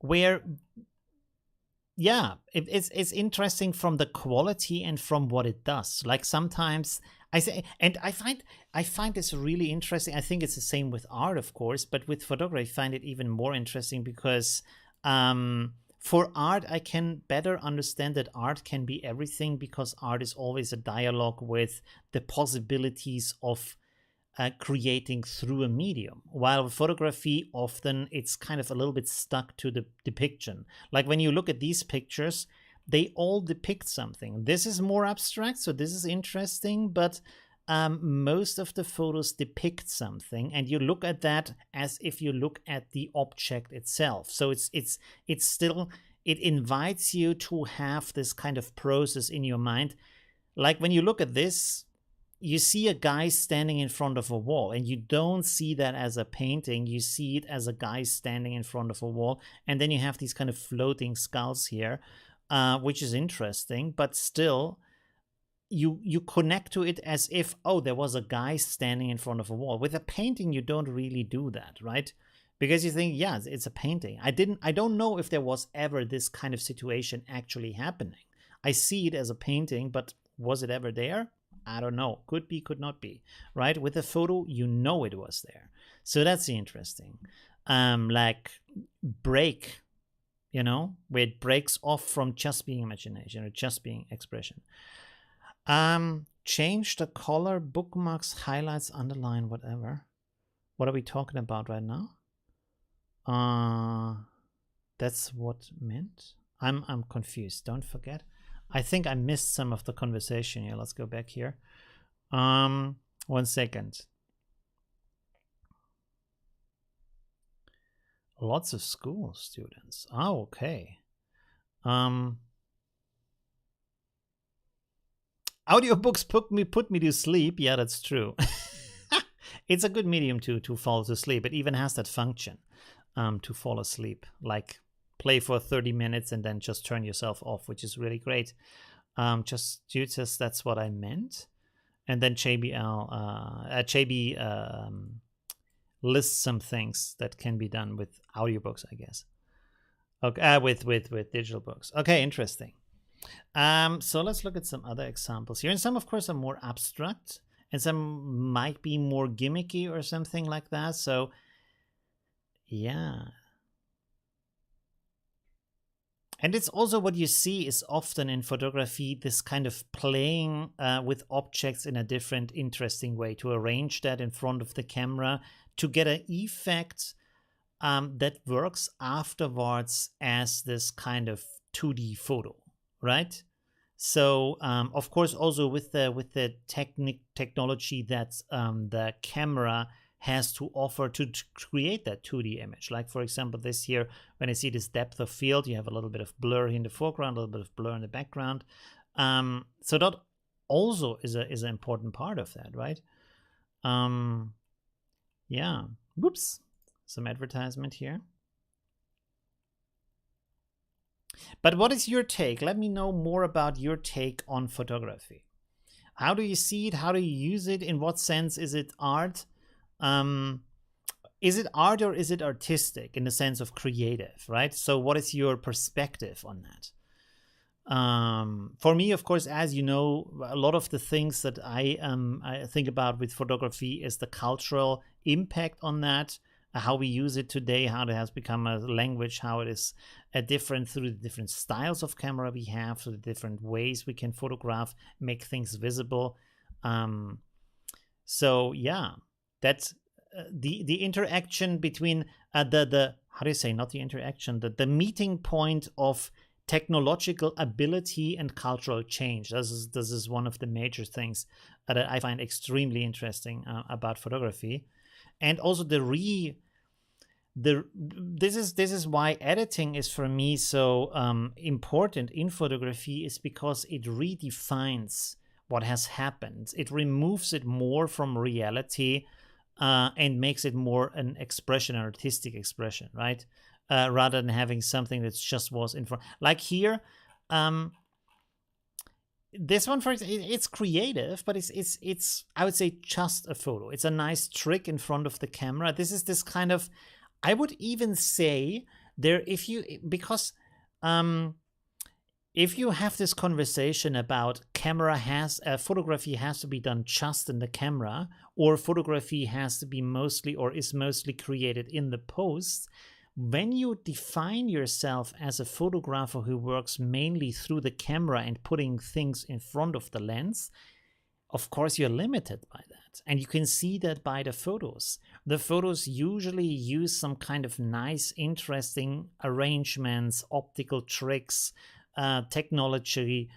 where, yeah, it's interesting from the quality and from what it does. Like sometimes I say, and I find this really interesting. I think it's the same with art, of course, but with photography, I find it even more interesting because for art, I can better understand that art can be everything because art is always a dialogue with the possibilities of creating through a medium, while photography often it's kind of a little bit stuck to the depiction. Like when you look at these pictures, they all depict something. This is more abstract, so this is interesting, but most of the photos depict something, and you look at that as if you look at the object itself. So it's still, it invites you to have this kind of process in your mind. Like when you look at this, you see a guy standing in front of a wall, and you don't see that as a painting. You see it as a guy standing in front of a wall, and then you have these kind of floating skulls here, which is interesting, but still, you connect to it as if, oh, there was a guy standing in front of a wall. With a painting, you don't really do that, right? Because you think, yeah, it's a painting. I don't know if there was ever this kind of situation actually happening. I see it as a painting, but was it ever there? I don't know. Could be, could not be, right? With a photo, you know it was there. So that's the interesting. Like break, you know, where it breaks off from just being imagination or just being expression. Change the color, bookmarks, highlights, underline, whatever. What are we talking about right now? That's what meant. I'm confused. Don't forget. I think I missed some of the conversation here. Let's go back here. 1 second. Lots of school students. Oh, okay. Audiobooks put me to sleep. Yeah, that's true. It's a good medium to fall to sleep. It even has that function to fall asleep. Like play for 30 minutes and then just turn yourself off, which is really great. Just that's what I meant. And then JB lists some things that can be done with audiobooks, I guess. Okay, with digital books. Okay, interesting. So let's look at some other examples here. And some, of course, are more abstract, and some might be more gimmicky or something like that. So, yeah. And it's also what you see is often in photography, this kind of playing with objects in a different, interesting way, to arrange that in front of the camera to get an effect that works afterwards as this kind of 2D photo, right? So, of course, also with the technology that the camera has to offer to create that 2D image. Like, for example, this here, when I see this depth of field, you have a little bit of blur in the foreground, a little bit of blur in the background. So that also is an important part of that, right? Yeah. Whoops. Some advertisement here. But what is your take? Let me know more about your take on photography. How do you see it? How do you use it? In what sense is it art? Is it art or is it artistic in the sense of creative, right? So what is your perspective on that? For me, of course, as you know, a lot of the things that I think about with photography is the cultural impact on that, how we use it today, how it has become a language, how it is different through the different styles of camera we have, through the different ways we can photograph, make things visible. So yeah, that's the interaction between the how do you say, not the interaction, the meeting point of technological ability and cultural change. This is one of the major things that I find extremely interesting about photography. And also this is why editing is for me so important in photography, is because it redefines what has happened. It removes it more from reality and makes it more an expression, an artistic expression, right? Rather than having something that just was in front. Like here, this one, for example, it's creative, but it's I would say just a photo. It's a nice trick in front of the camera. This is this kind of, I would even say there, if you have this conversation about photography has to be done just in the camera, or photography has to be mostly or is mostly created in the post. When you define yourself as a photographer who works mainly through the camera and putting things in front of the lens, of course you're limited by that. And you can see that by the photos. The photos usually use some kind of nice, interesting arrangements, optical tricks, technology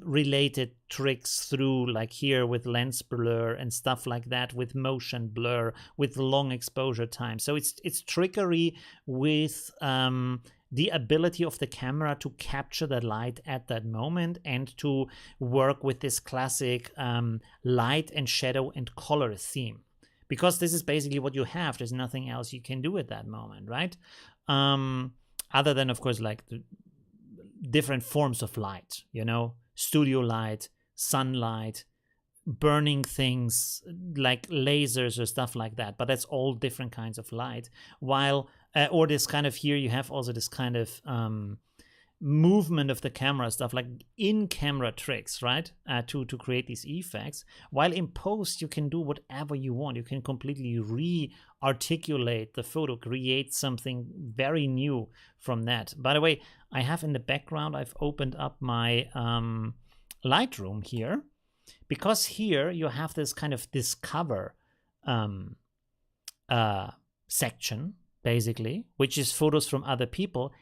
related tricks through, like here with lens blur and stuff like that, with motion blur, with long exposure time. So it's trickery with the ability of the camera to capture the light at that moment and to work with this classic light and shadow and color theme. Because this is basically what you have. There's nothing else you can do at that moment, right? Other than, of course, like the different forms of light, studio light, sunlight, burning things like lasers or stuff like that, but that's all different kinds of light. While or this kind of, here you have also this kind of movement of the camera, stuff like in camera tricks, right, to create these effects. While in post you can do whatever you want. You can completely re-articulate the photo, create something very new from that. By the way, I have in the background, I've opened up my Lightroom here, because here you have this kind of discover section, basically, which is photos from other people.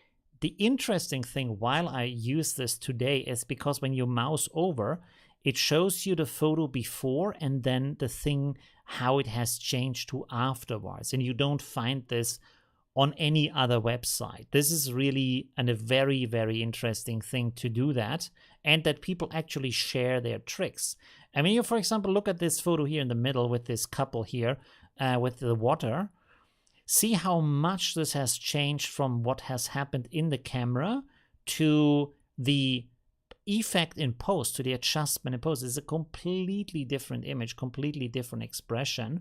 The interesting thing while I use this today is because when you mouse over, it shows you the photo before and then the thing, how it has changed to afterwards. And you don't find this on any other website. This is really a very, very interesting thing to do that, and that people actually share their tricks. I mean, you, for example, look at this photo here in the middle with this couple here with the water. See how much this has changed from what has happened in the camera to the effect in post, to the adjustment in post. It's a completely different image, completely different expression.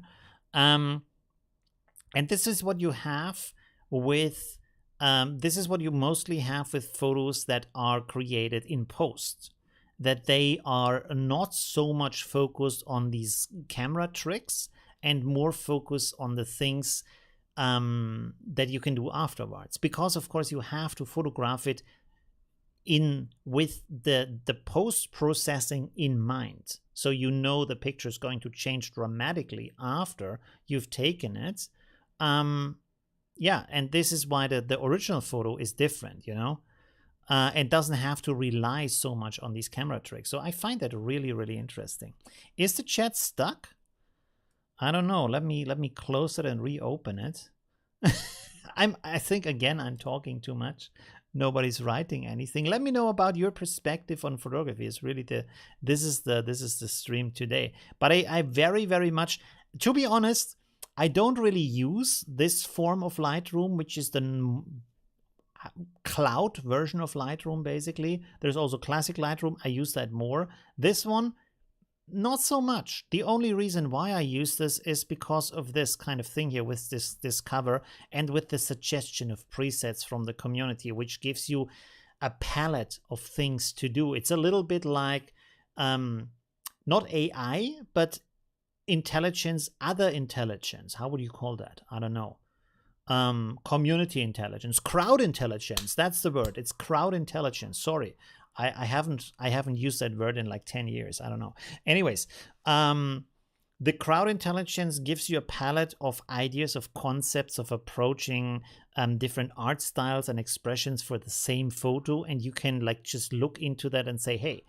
And this is what you have with, this is what you mostly have with photos that are created in post, that they are not so much focused on these camera tricks and more focused on the things that you can do afterwards. Because of course you have to photograph it in with the post-processing in mind. So you know the picture is going to change dramatically after you've taken it. Yeah, and this is why the original photo is different, you know, and doesn't have to rely so much on these camera tricks. So I find that really, really interesting. Is the chat stuck? I don't know. Let me close it and reopen it. I think again I'm talking too much. Nobody's writing anything. Let me know about your perspective on photography. It's really this is the stream today. But I very, very much, to be honest, I don't really use this form of Lightroom, which is the cloud version of Lightroom, basically. There's also classic Lightroom. I use that more. This one, not so much. The only reason why I use this is because of this kind of thing here with this cover and with the suggestion of presets from the community, which gives you a palette of things to do. It's a little bit like not AI, but intelligence, other intelligence. How would you call that? I don't know. Community intelligence, crowd intelligence. That's the word. It's crowd intelligence. Sorry. I haven't used that word in like 10 years. I don't know. Anyways, the crowd intelligence gives you a palette of ideas, of concepts, of approaching different art styles and expressions for the same photo, and you can like just look into that and say, hey,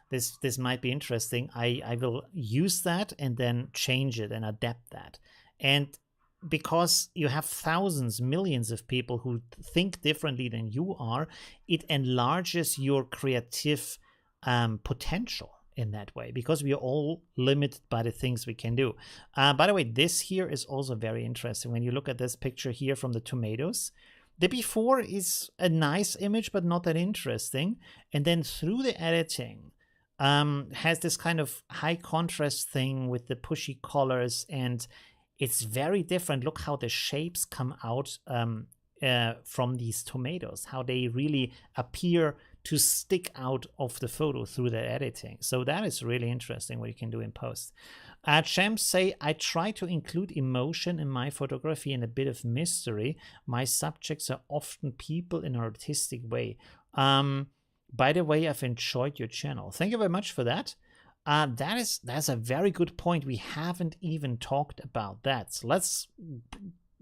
this might be interesting. I will use that and then change it and adapt that. And because you have thousands, millions of people who think differently than you are, it enlarges your creative potential in that way, because we are all limited by the things we can do. By the way, this here is also very interesting. When you look at this picture here from the tomatoes, the before is a nice image, but not that interesting. And then through the editing, has this kind of high contrast thing with the pushy colors, and it's very different. Look how the shapes come out from these tomatoes, how they really appear to stick out of the photo through the editing. So that is really interesting what you can do in post. Champs say, I try to include emotion in my photography and a bit of mystery. My subjects are often people in an artistic way. By the way, I've enjoyed your channel. Thank you very much for that. That's a very good point. We haven't even talked about that. So let's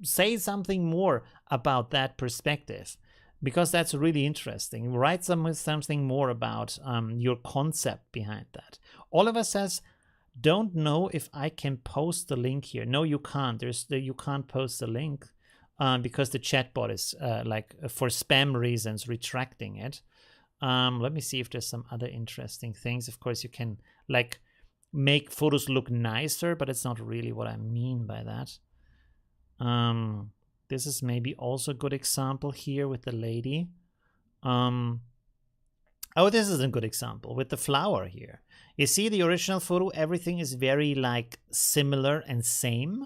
say something more about that perspective, because that's really interesting. Write something more about your concept behind that. Oliver says, don't know if I can post the link here. No, you can't. You can't post the link because the chatbot is like for spam reasons retracting it. Let me see if there's some other interesting things. Of course, you can like make photos look nicer, but it's not really what I mean by that. This is maybe also a good example here with the lady. Oh, this is a good example with the flower here. You see the original photo, everything is very like similar and same.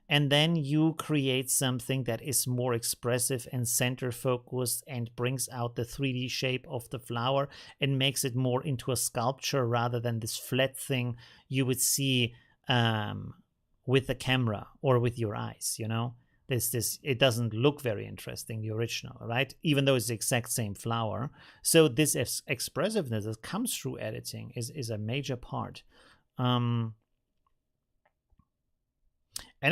And then you create something that is more expressive and center focused and brings out the 3D shape of the flower and makes it more into a sculpture rather than this flat thing you would see with the camera or with your eyes, you know? This it doesn't look very interesting, the original, right? Even though it's the exact same flower. So this expressiveness that comes through editing is a major part. And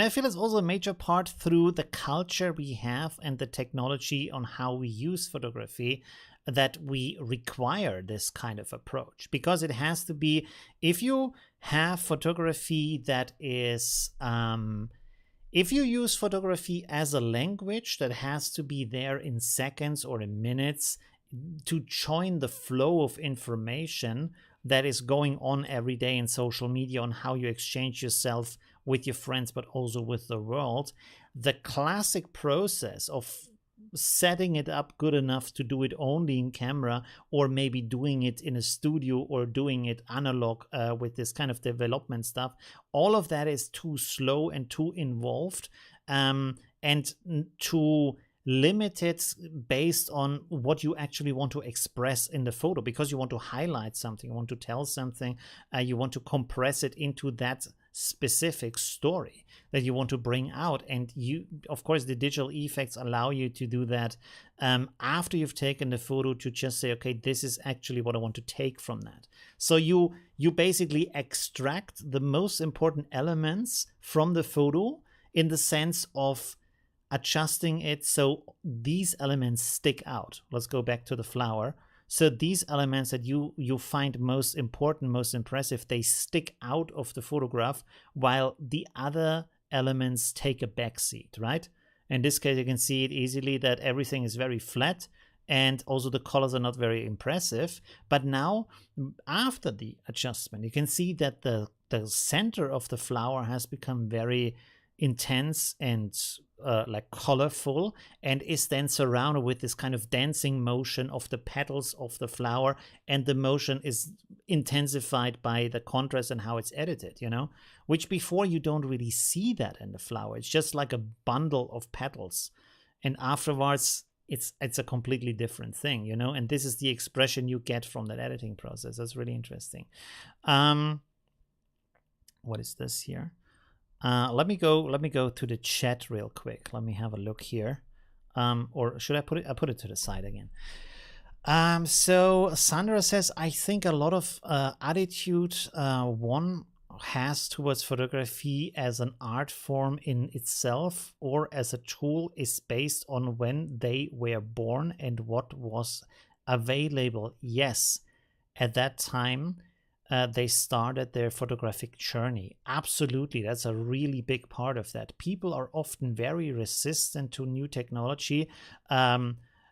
I feel it's also a major part through the culture we have and the technology on how we use photography, that we require this kind of approach, because it has to be, if you have photography that is if you use photography as a language that has to be there in seconds or in minutes to join the flow of information that is going on every day in social media on how you exchange yourself with your friends, but also with the world, the classic process of setting it up good enough to do it only in camera, or maybe doing it in a studio or doing it analog with this kind of development stuff, all of that is too slow and too involved and too limited based on what you actually want to express in the photo, because you want to highlight something, you want to tell something, you want to compress it into that specific story that you want to bring out. And you, of course, the digital effects allow you to do that after you've taken the photo, to just say, okay, this is actually what I want to take from that. So you basically extract the most important elements from the photo in the sense of adjusting it so these elements stick out. Let's go back to the flower. So these elements that you find most important, most impressive, they stick out of the photograph, while the other elements take a backseat, right? In this case, you can see it easily that everything is very flat, and also the colors are not very impressive. But now, after the adjustment, you can see that the center of the flower has become very intense and like colorful, and is then surrounded with this kind of dancing motion of the petals of the flower, and the motion is intensified by the contrast and how it's edited, you know, which before you don't really see that in the flower. It's just like a bundle of petals, and afterwards it's a completely different thing, you know. And this is the expression you get from that editing process. That's really interesting. What is this here? Let me go to the chat real quick. Let me have a look here. Or should I put it? I put it to the side again. So Sandra says, I think a lot of attitude one has towards photography as an art form in itself, or as a tool, is based on when they were born and what was available. Yes, at that time, they started their photographic journey. Absolutely, that's a really big part of that. People are often very resistant to new technology.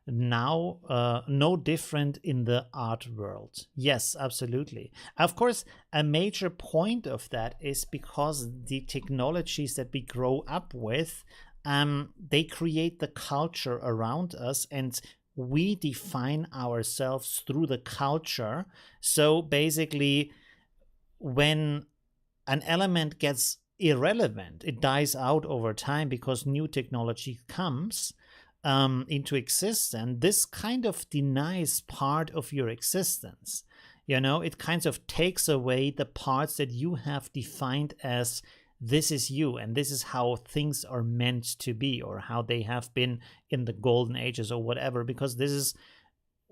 Now, no different in the art world. Yes, absolutely. Of course, a major point of that is because the technologies that we grow up with, they create the culture around us, and we define ourselves through the culture. So basically, when an element gets irrelevant, it dies out over time because new technology comes into existence. This kind of denies part of your existence. You know, it kind of takes away the parts that you have defined as this is you, and this is how things are meant to be, or how they have been in the golden ages or whatever, because this is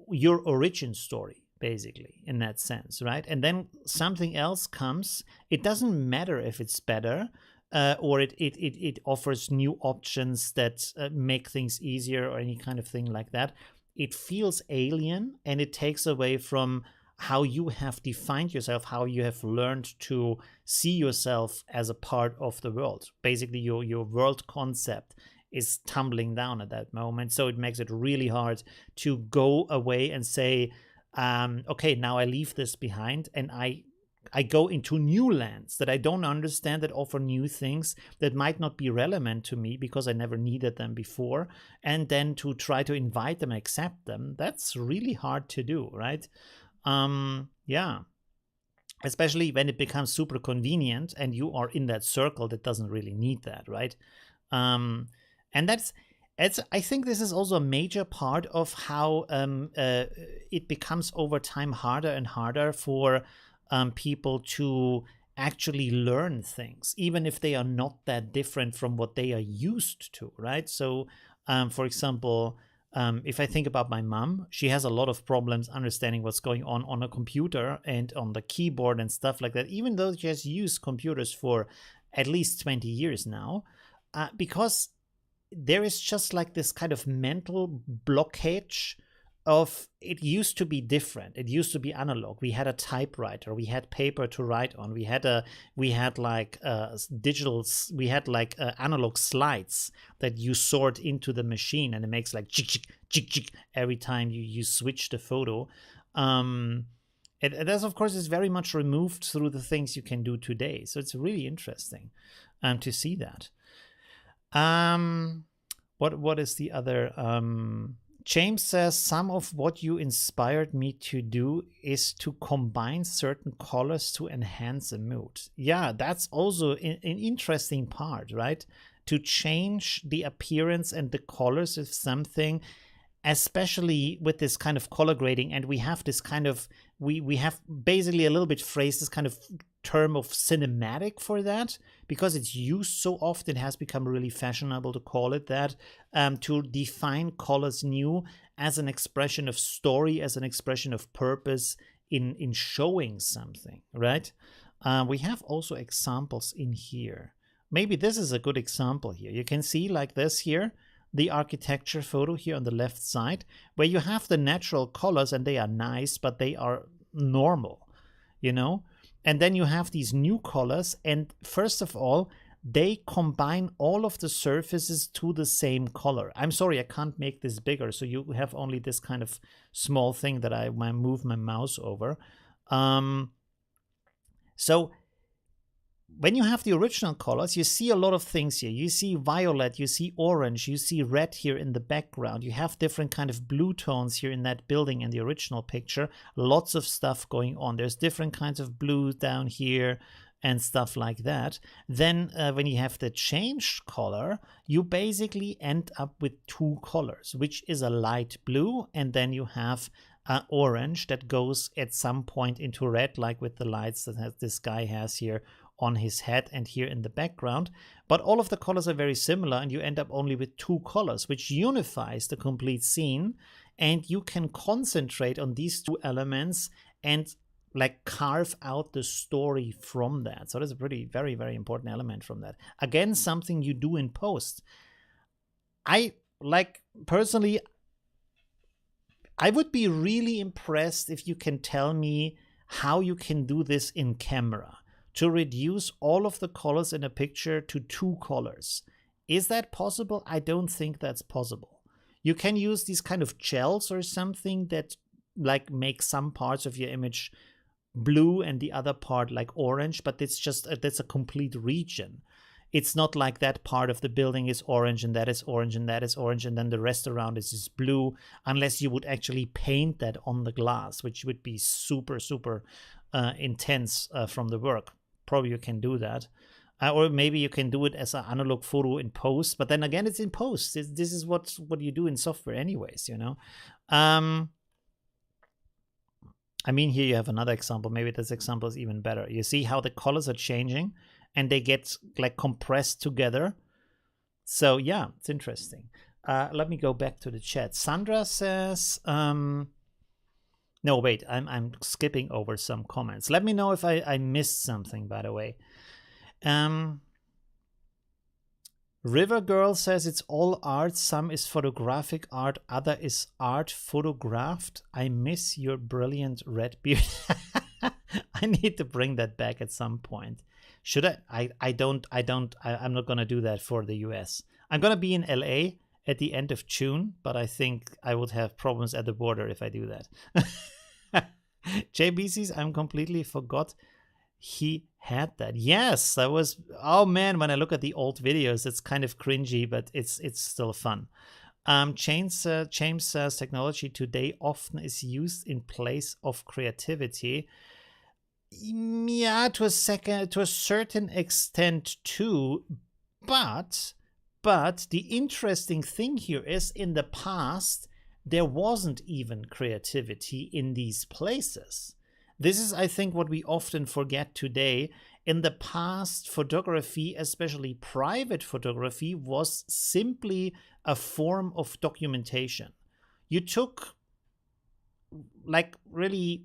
your origin story, basically, in that sense, right? And then something else comes. It doesn't matter if it's better or it offers new options that make things easier or any kind of thing like that. It feels alien, and it takes away from how you have defined yourself, how you have learned to see yourself as a part of the world. Basically, your world concept is tumbling down at that moment. So it makes it really hard to go away and say, okay, now I leave this behind, and I go into new lands that I don't understand, that offer new things that might not be relevant to me because I never needed them before. And then to try to invite them, accept them, that's really hard to do, right? Yeah, especially when it becomes super convenient and you are in that circle that doesn't really need that, right? And I think this is also a major part of how it becomes over time harder and harder for people to actually learn things, even if they are not that different from what they are used to, right? So, for example, if I think about my mom, she has a lot of problems understanding what's going on a computer and on the keyboard and stuff like that, even though she has used computers for at least 20 years now, because there is just like this kind of mental blockage of it used to be different. It used to be analog. We had a typewriter, we had paper to write on, we had like analog slides that you sort into the machine, and it makes like chick chick chick chick every time you switch the photo. It of course is very much removed through the things you can do today, so it's really interesting to see that. What is the other? James says some of what you inspired me to do is to combine certain colors to enhance a mood. Yeah, that's also an interesting part, right? To change the appearance and the colors of something, especially with this kind of color grading. And we have this kind of, we have basically a little bit phrased this kind of term of cinematic for that, because it's used so often. It has become really fashionable to call it that, to define colors new as an expression of story, as an expression of purpose in showing something, right? We have also examples in here. Maybe this is a good example here. You can see like this here, the architecture photo here on the left side, where you have the natural colors and they are nice, but they are normal, you know? And then you have these new colors, and first of all, they combine all of the surfaces to the same color. I'm sorry, I can't make this bigger, so you have only this kind of small thing that I move my mouse over. So when you have the original colors, you see a lot of things here. You see violet, you see orange, you see red here in the background. You have different kind of blue tones here in that building in the original picture. Lots of stuff going on. There's different kinds of blue down here and stuff like that. Then when you have the changed color, you basically end up with two colors, which is a light blue, and then you have orange that goes at some point into red, like with the lights that this guy has here on his head and here in the background. But all of the colors are very similar, and you end up only with two colors, which unifies the complete scene, and you can concentrate on these two elements and like carve out the story from that. So that's a pretty very, very important element from that. Again, something you do in post. I like personally, I would be really impressed if you can tell me how you can do this in camera, to reduce all of the colors in a picture to two colors. Is that possible? I don't think that's possible. You can use these kind of gels or something that like make some parts of your image blue and the other part like orange, but it's just that's a complete region. It's not like that part of the building is orange and that is orange and that is orange and then the rest around is just blue, unless you would actually paint that on the glass, which would be super, super intense from the work. Probably you can do that. Or maybe you can do it as an analog photo in post, but then again, it's in post. This is what you do in software anyways, you know? I mean, here you have another example. Maybe this example is even better. You see how the colors are changing and they get like compressed together. So yeah, it's interesting. Let me go back to the chat. Sandra says, no, wait, I'm skipping over some comments. Let me know if I missed something, by the way. River Girl says it's all art. Some is photographic art, other is art photographed. I miss your brilliant red beard. I need to bring that back at some point. Should I? I'm not gonna do that for the US. I'm gonna be in LA at the end of June, but I think I would have problems at the border if I do that. JBC's, I'm completely forgot he had that. Yes, that was, oh man, when I look at the old videos, it's kind of cringy, but it's still fun. James says technology today often is used in place of creativity. Yeah, to a certain extent too, but the interesting thing here is in the past there wasn't even creativity in these places. This is, I think, what we often forget today. In the past, photography, especially private photography, was simply a form of documentation. You took like really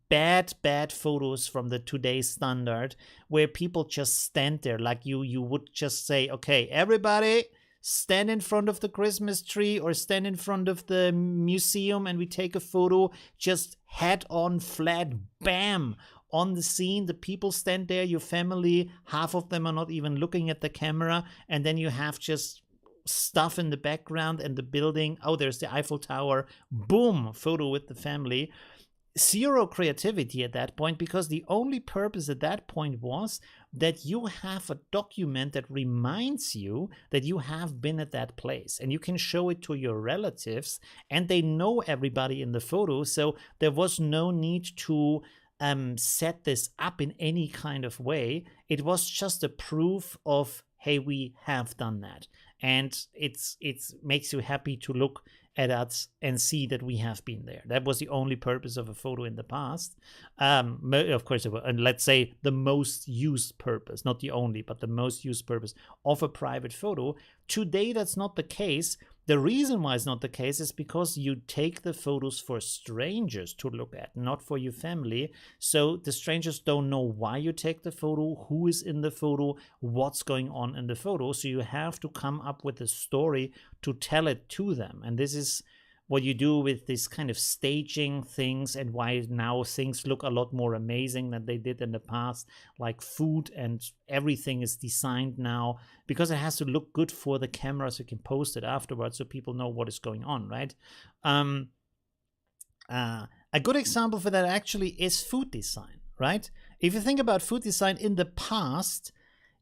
bad photos from the today's standard where people just stand there, like you would just say, okay, everybody stand in front of the Christmas tree or stand in front of the museum and we take a photo, just head on flat, bam, on the scene. The people stand there, your family, half of them are not even looking at the camera, and then you have just stuff in the background and the building. Oh, there's the Eiffel Tower. Boom, photo with the family. Zero creativity at that point, because the only purpose at that point was that you have a document that reminds you that you have been at that place, and you can show it to your relatives and they know everybody in the photo. So there was no need to set this up in any kind of way. It was just a proof of, hey, we have done that. And it makes you happy to look at us and see that we have been there. That was the only purpose of a photo in the past. Of course, and let's say the most used purpose, not the only, but the most used purpose of a private photo. Today, that's not the case. The reason why it's not the case is because you take the photos for strangers to look at, not for your family. So the strangers don't know why you take the photo, who is in the photo, what's going on in the photo. So you have to come up with a story to tell it to them. And this is what you do with this kind of staging things, and why now things look a lot more amazing than they did in the past, like food and everything is designed now because it has to look good for the camera so you can post it afterwards so people know what is going on, right? A good example for that actually is food design, right? If you think about food design, in the past,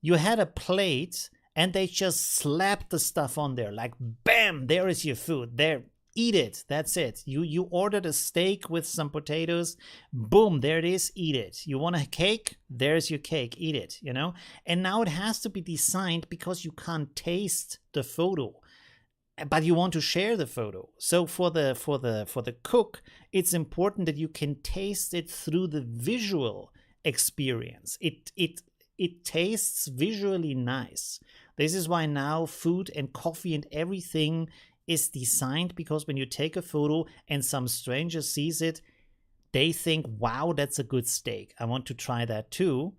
you had a plate and they just slapped the stuff on there, like, bam, there is your food. There, eat it. That's it. You ordered a steak with some potatoes. Boom, there it is. Eat it. You want a cake? There's your cake. Eat it, you know? And now it has to be designed because you can't taste the photo, but you want to share the photo. So for the cook, it's important that you can taste it through the visual experience. It tastes visually nice. This is why now food and coffee and everything is designed, because when you take a photo and some stranger sees it, they think, wow, that's a good steak. I want to try that too.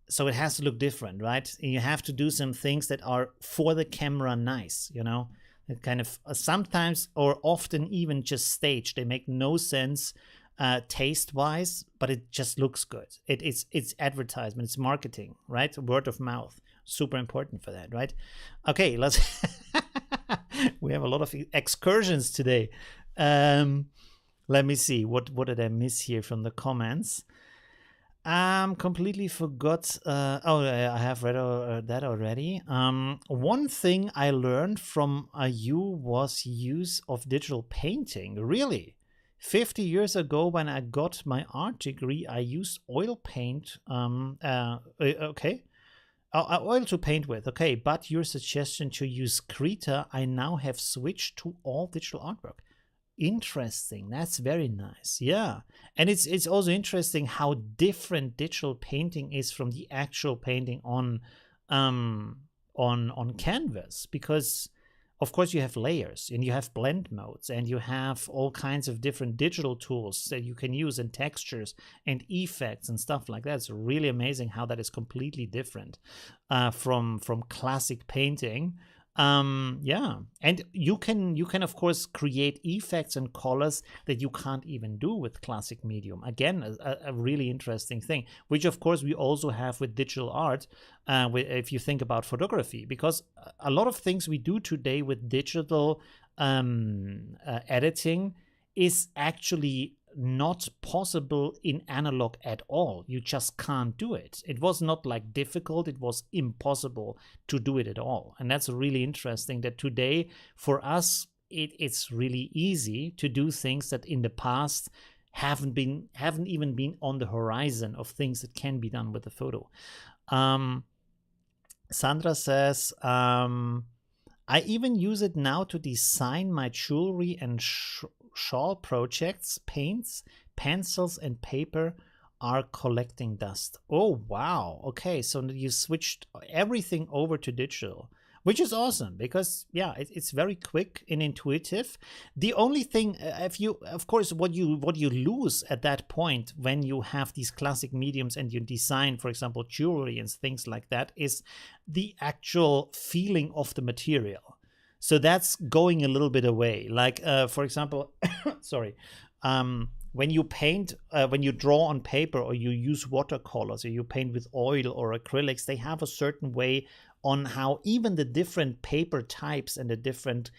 So it has to look different, right? And you have to do some things that are for the camera nice, you know? It kind of sometimes or often even just staged. They make no sense taste-wise, but it just looks good. It's advertisement, it's marketing, right? Word of mouth. Super important for that, right? Okay, let's... We have a lot of excursions today. Let me see. What did I miss here from the comments? Completely forgot. I have read that already. One thing I learned from you was use of digital painting. Really? 50 years ago, when I got my art degree, I used oil paint. Okay. Oil to paint with, okay, but your suggestion to use Krita, I now have switched to all digital artwork. Interesting. That's very nice. Yeah. And it's also interesting how different digital painting is from the actual painting on canvas, because of course you have layers and you have blend modes and you have all kinds of different digital tools that you can use, and textures and effects and stuff like that. It's really amazing how that is completely different from classic painting. Yeah, and you can of course create effects and colors that you can't even do with classic medium. Again, a really interesting thing, which of course we also have with digital art, if you think about photography, because a lot of things we do today with digital editing is actually not possible in analog at all. You just can't do it. It was not like difficult, it was impossible to do it at all. And that's really interesting that today for us it's really easy to do things that in the past haven't even been on the horizon of things that can be done with a photo. Sandra says, I even use it now to design my jewelry and shawl projects. Paints, pencils, and paper are collecting dust. Oh, wow. Okay, so you switched everything over to digital, which is awesome because, yeah, it's very quick and intuitive. The only thing, of course, what you lose at that point when you have these classic mediums and you design, for example, jewelry and things like that, is the actual feeling of the material. So that's going a little bit away. Like, for example, sorry, when you paint, when you draw on paper or you use watercolors or you paint with oil or acrylics, they have a certain way on how even the different paper types and the different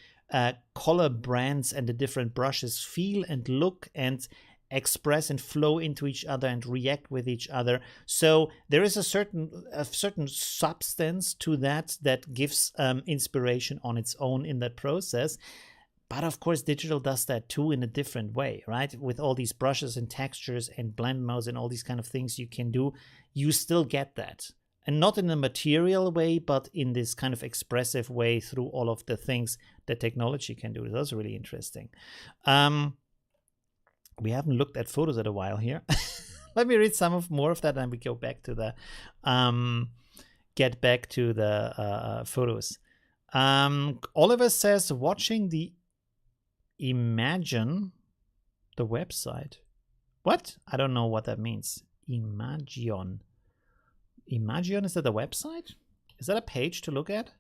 color brands and the different brushes feel and look and express and flow into each other and react with each other. So there is a certain substance to that gives inspiration on its own in that process. But of course, digital does that too in a different way, right? With all these brushes and textures and blend modes and all these kind of things you can do, you still get that. And not in a material way, but in this kind of expressive way through all of the things that technology can do. That's really interesting. We haven't looked at photos in a while here. Let me read some more of that and we go back to the, photos. Oliver says, watching the Imagine, the website. What? I don't know what that means. Imagion. Imagion, is that a website? Is that a page to look at?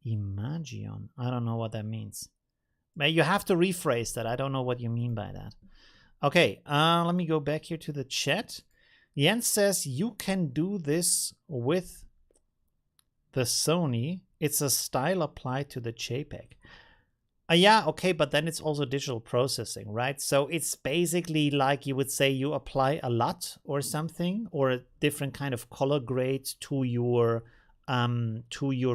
Imagion. I don't know what that means. You have to rephrase that. I don't know what you mean by that. Okay, let me go back here to the chat. Jens says, you can do this with the Sony. It's a style applied to the JPEG. Yeah, okay, but then it's also digital processing, right? So it's basically like you would say you apply a LUT or something, or a different kind of color grade to your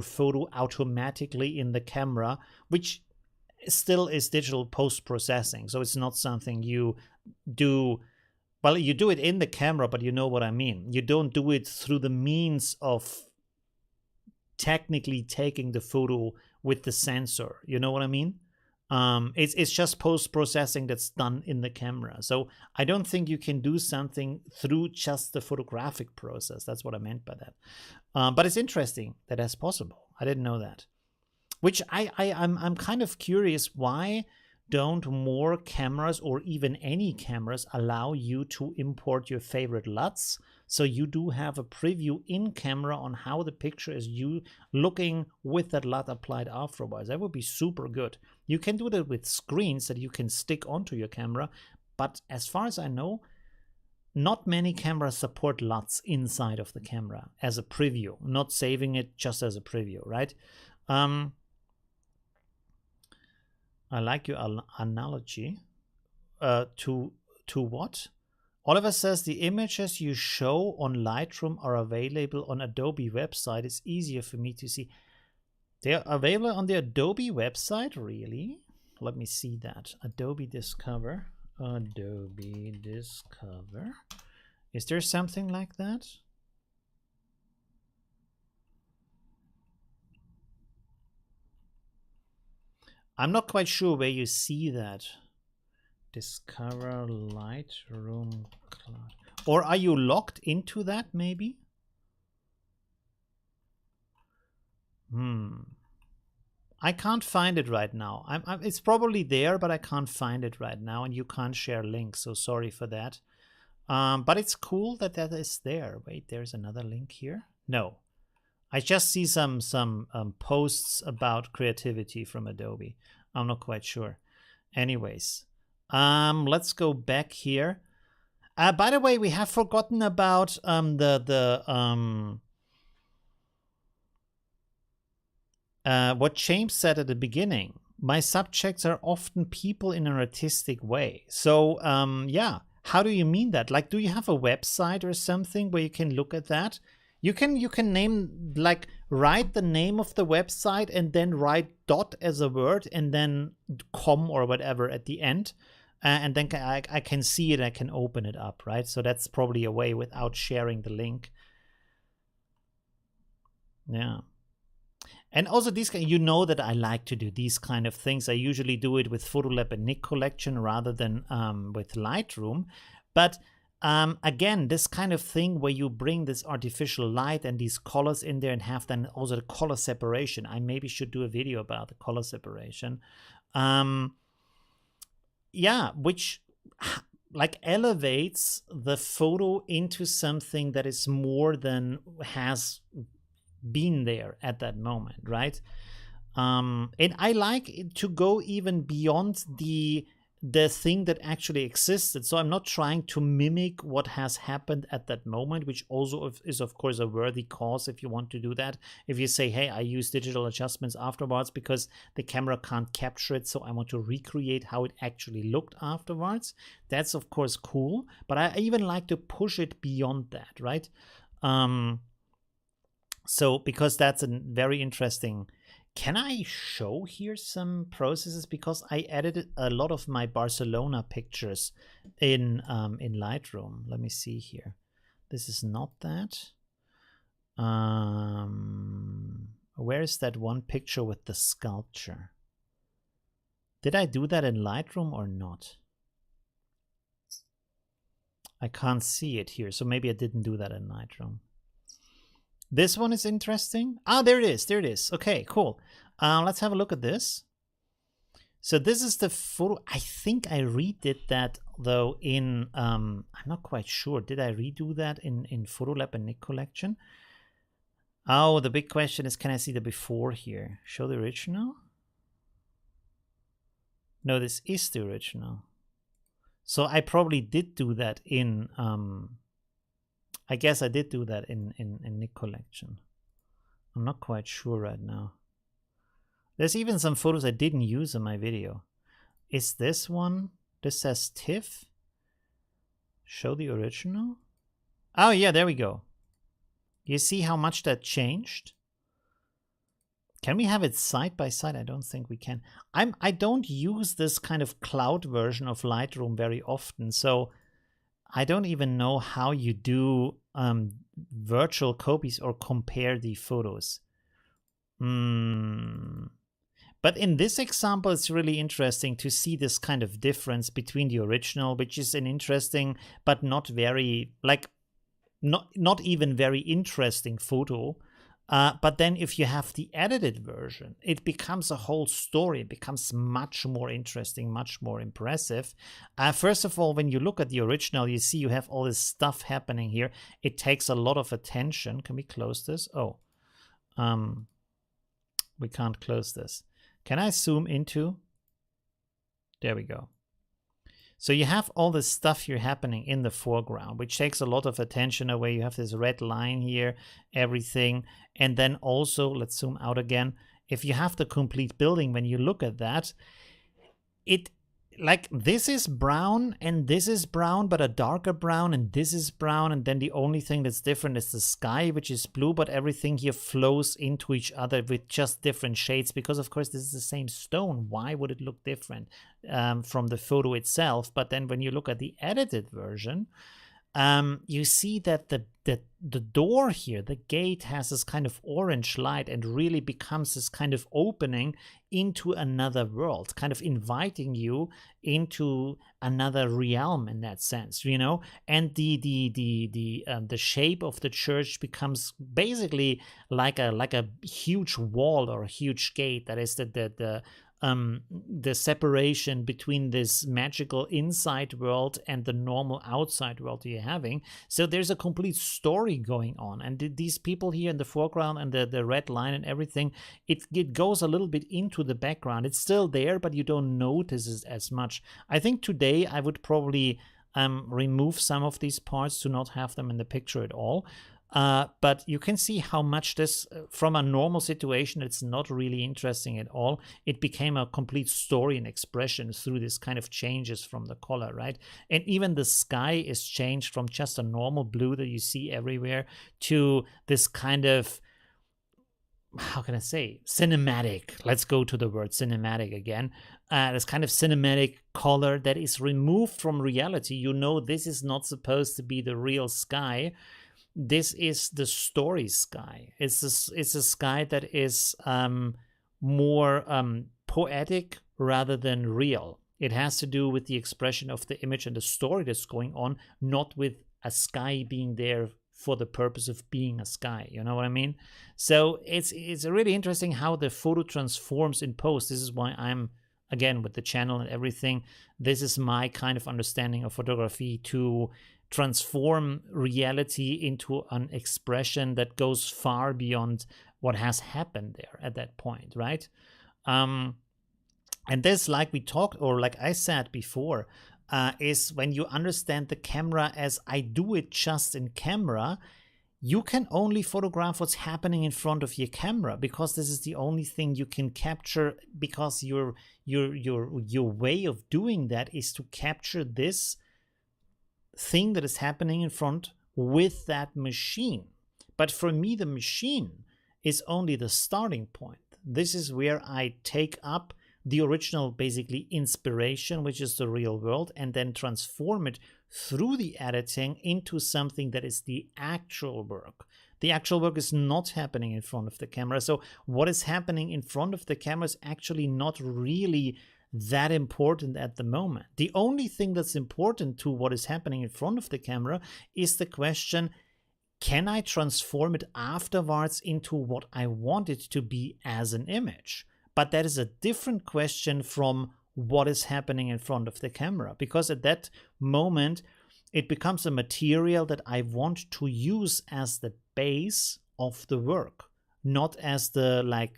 photo automatically in the camera, which still is digital post-processing. So it's not something you do. Well, you do it in the camera, but you know what I mean. You don't do it through the means of technically taking the photo with the sensor. You know what I mean? It's just post-processing that's done in the camera. So I don't think you can do something through just the photographic process. That's what I meant by that. But it's interesting that that's possible. I didn't know that. Which I'm kind of curious, why don't more cameras or even any cameras allow you to import your favorite LUTs? So you do have a preview in camera on how the picture is you looking with that LUT applied afterwards. That would be super good. You can do that with screens that you can stick onto your camera. But as far as I know, not many cameras support LUTs inside of the camera as a preview, not saving it just as a preview, right? I like your analogy. To what? Oliver says the images you show on Lightroom are available on Adobe website. It's easier for me to see. They're available on the Adobe website, really? Let me see that. Adobe Discover. Adobe Discover. Is there something like that? I'm not quite sure where you see that. Discover Lightroom Cloud. Or are you logged into that maybe? I can't find it right now. It's probably there, but I can't find it right now, and you can't share links, so sorry for that. But it's cool that that is there. Wait, there's another link here. No, I just see some posts about creativity from Adobe. I'm not quite sure. Anyways, let's go back here. By the way, we have forgotten about what James said at the beginning. my subjects are often people in an artistic way. So yeah, how do you mean that? Like, do you have a website or something where you can look at that? You can name, like, write the name of the website and then write dot as a word and then com or whatever at the end. And then I can see it, I can open it up, right? So that's probably a way without sharing the link. Yeah. And also these, you know that I like to do these kind of things. I usually do it with Photolab and Nik Collection rather than with Lightroom. But again, this kind of thing where you bring this artificial light and these colors in there and have then also the color separation. I maybe should do a video about the color separation. Yeah, which like elevates the photo into something that is more than has been there at that moment, right? And I like to go even beyond the thing that actually existed. So I'm not trying to mimic what has happened at that moment, which also is of course a worthy cause if you want to do that. If you say, hey, I use digital adjustments afterwards because the camera can't capture it, so I want to recreate how it actually looked afterwards, that's of course cool. But I even like to push it beyond that, right? So because that's a very interesting. Can I show here some processes? Because I edited a lot of my Barcelona pictures in Lightroom. Let me see here. This is not that. Where is that one picture with the sculpture? Did I do that in Lightroom or not? I can't see it here, so maybe I didn't do that in Lightroom. This one is interesting. Ah, there it is. There it is. Okay, cool. Let's have a look at this. So this is the photo. I think I redid that though in, I'm not quite sure. Did I redo that in Photolab and Nik Collection? Oh, the big question is, can I see the before here? Show the original? No, this is the original. So I probably did do that in, I guess I did do that in Nik Collection. I'm not quite sure right now. There's even some photos I didn't use in my video. Is this one? This says TIFF. Show the original. Oh yeah, there we go. You see how much that changed? Can we have it side by side? I don't think we can. I don't use this kind of cloud version of Lightroom very often, so I don't even know how you do virtual copies or compare the photos. But in this example, it's really interesting to see this kind of difference between the original, which is an interesting but not very, like, not even very interesting photo. But then if you have the edited version, it becomes a whole story. It becomes much more interesting, much more impressive. First of all, when you look at the original, you see you have all this stuff happening here. It takes a lot of attention. Can we close this? Oh, we can't close this. Can I zoom into? There we go. So you have all this stuff here happening in the foreground, which takes a lot of attention away. You have this red line here, everything. And then also, let's zoom out again. If you have the complete building, when you look at that, it, like, this is brown and this is brown, but a darker brown, and this is brown. And then the only thing that's different is the sky, which is blue, but everything here flows into each other with just different shades, because of course this is the same stone. Why would it look different from the photo itself? But then when you look at the edited version, you see that the door here, the gate, has this kind of orange light and really becomes this kind of opening into another world, kind of inviting you into another realm in that sense, you know. And the shape of the church becomes basically like a huge wall or a huge gate. That is the separation between this magical inside world and the normal outside world you're having. So there's a complete story going on, and these people here in the foreground and the red line and everything, it goes a little bit into the background. It's still there, but you don't notice it as much. I think today I would probably remove some of these parts to not have them in the picture at all. But you can see how much this, from a normal situation, it's not really interesting at all. It became a complete story and expression through this kind of changes from the color, right? And even the sky is changed from just a normal blue that you see everywhere to this kind of, how can I say, cinematic. Let's go to the word cinematic again. This kind of cinematic color that is removed from reality. You know, this is not supposed to be the real sky. This is the story sky. It's a sky that is more poetic rather than real. It has to do with the expression of the image and the story that's going on, not with a sky being there for the purpose of being a sky. You know what I mean? So it's really interesting how the photo transforms in post. This is why I'm, again, with the channel and everything, this is my kind of understanding of photography, to transform reality into an expression that goes far beyond what has happened there at that point, right? And this, like we talked, or like I said before, is when you understand the camera as I do it just in camera, you can only photograph what's happening in front of your camera, because this is the only thing you can capture, because your way of doing that is to capture this thing that is happening in front with that machine. But for me, the machine is only the starting point. This is where I take up the original, basically, inspiration, which is the real world, and then transform it through the editing into something that is the actual work. The actual work is not happening in front of the camera. So what is happening in front of the camera is actually not really that important at the moment. The only thing that's important to what is happening in front of the camera is the question, can I transform it afterwards into what I want it to be as an image? But that is a different question from what is happening in front of the camera, because at that moment it becomes a material that I want to use as the base of the work, not as the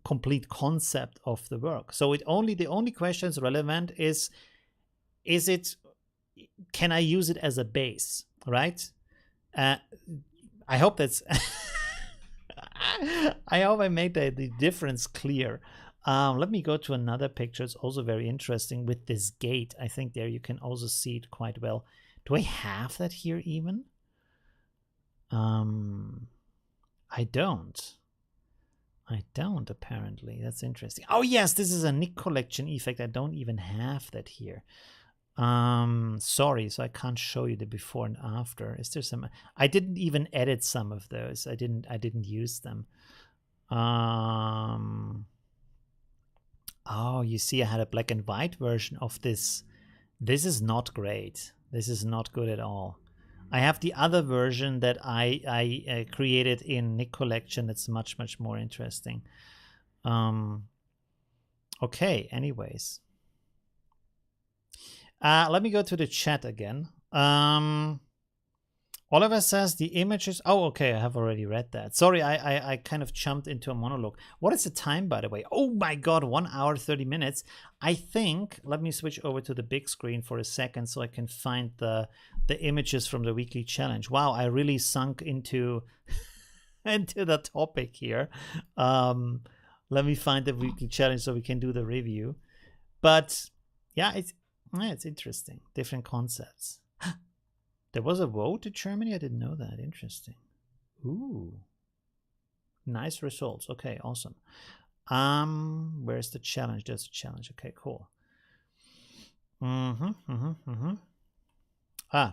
complete concept of the work. So the only questions relevant is it, can I use it as a base, right? I hope that's I hope I made the difference clear. Let me go to another picture. It's also very interesting with this gate. I think there you can also see it quite well. Do I have that here even? I don't. Apparently. That's interesting. Oh yes, this is a Nick collection effect. I don't even have that here. Sorry, so I can't show you the before and after. Is there some? I didn't even edit some of those. I didn't use them. Oh, you see, I had a black and white version of this. This is not great. This is not good at all. I have the other version that I created in Nick collection. That's much more interesting. Okay. Anyways. Let me go to the chat again. Oliver says the images. Oh, okay. I have already read that. Sorry, I kind of jumped into a monologue. What is the time, by the way? Oh my God, 1 hour, 30 minutes. I think, let me switch over to the big screen for a second so I can find the images from the weekly challenge. Wow, I really sunk into, into the topic here. Let me find the weekly challenge so we can do the review. But yeah, it's interesting. Different concepts. There was a vote in Germany? I didn't know that. Interesting. Ooh. Nice results. Okay, awesome. Where's the challenge? There's a challenge. Okay, cool. Ah,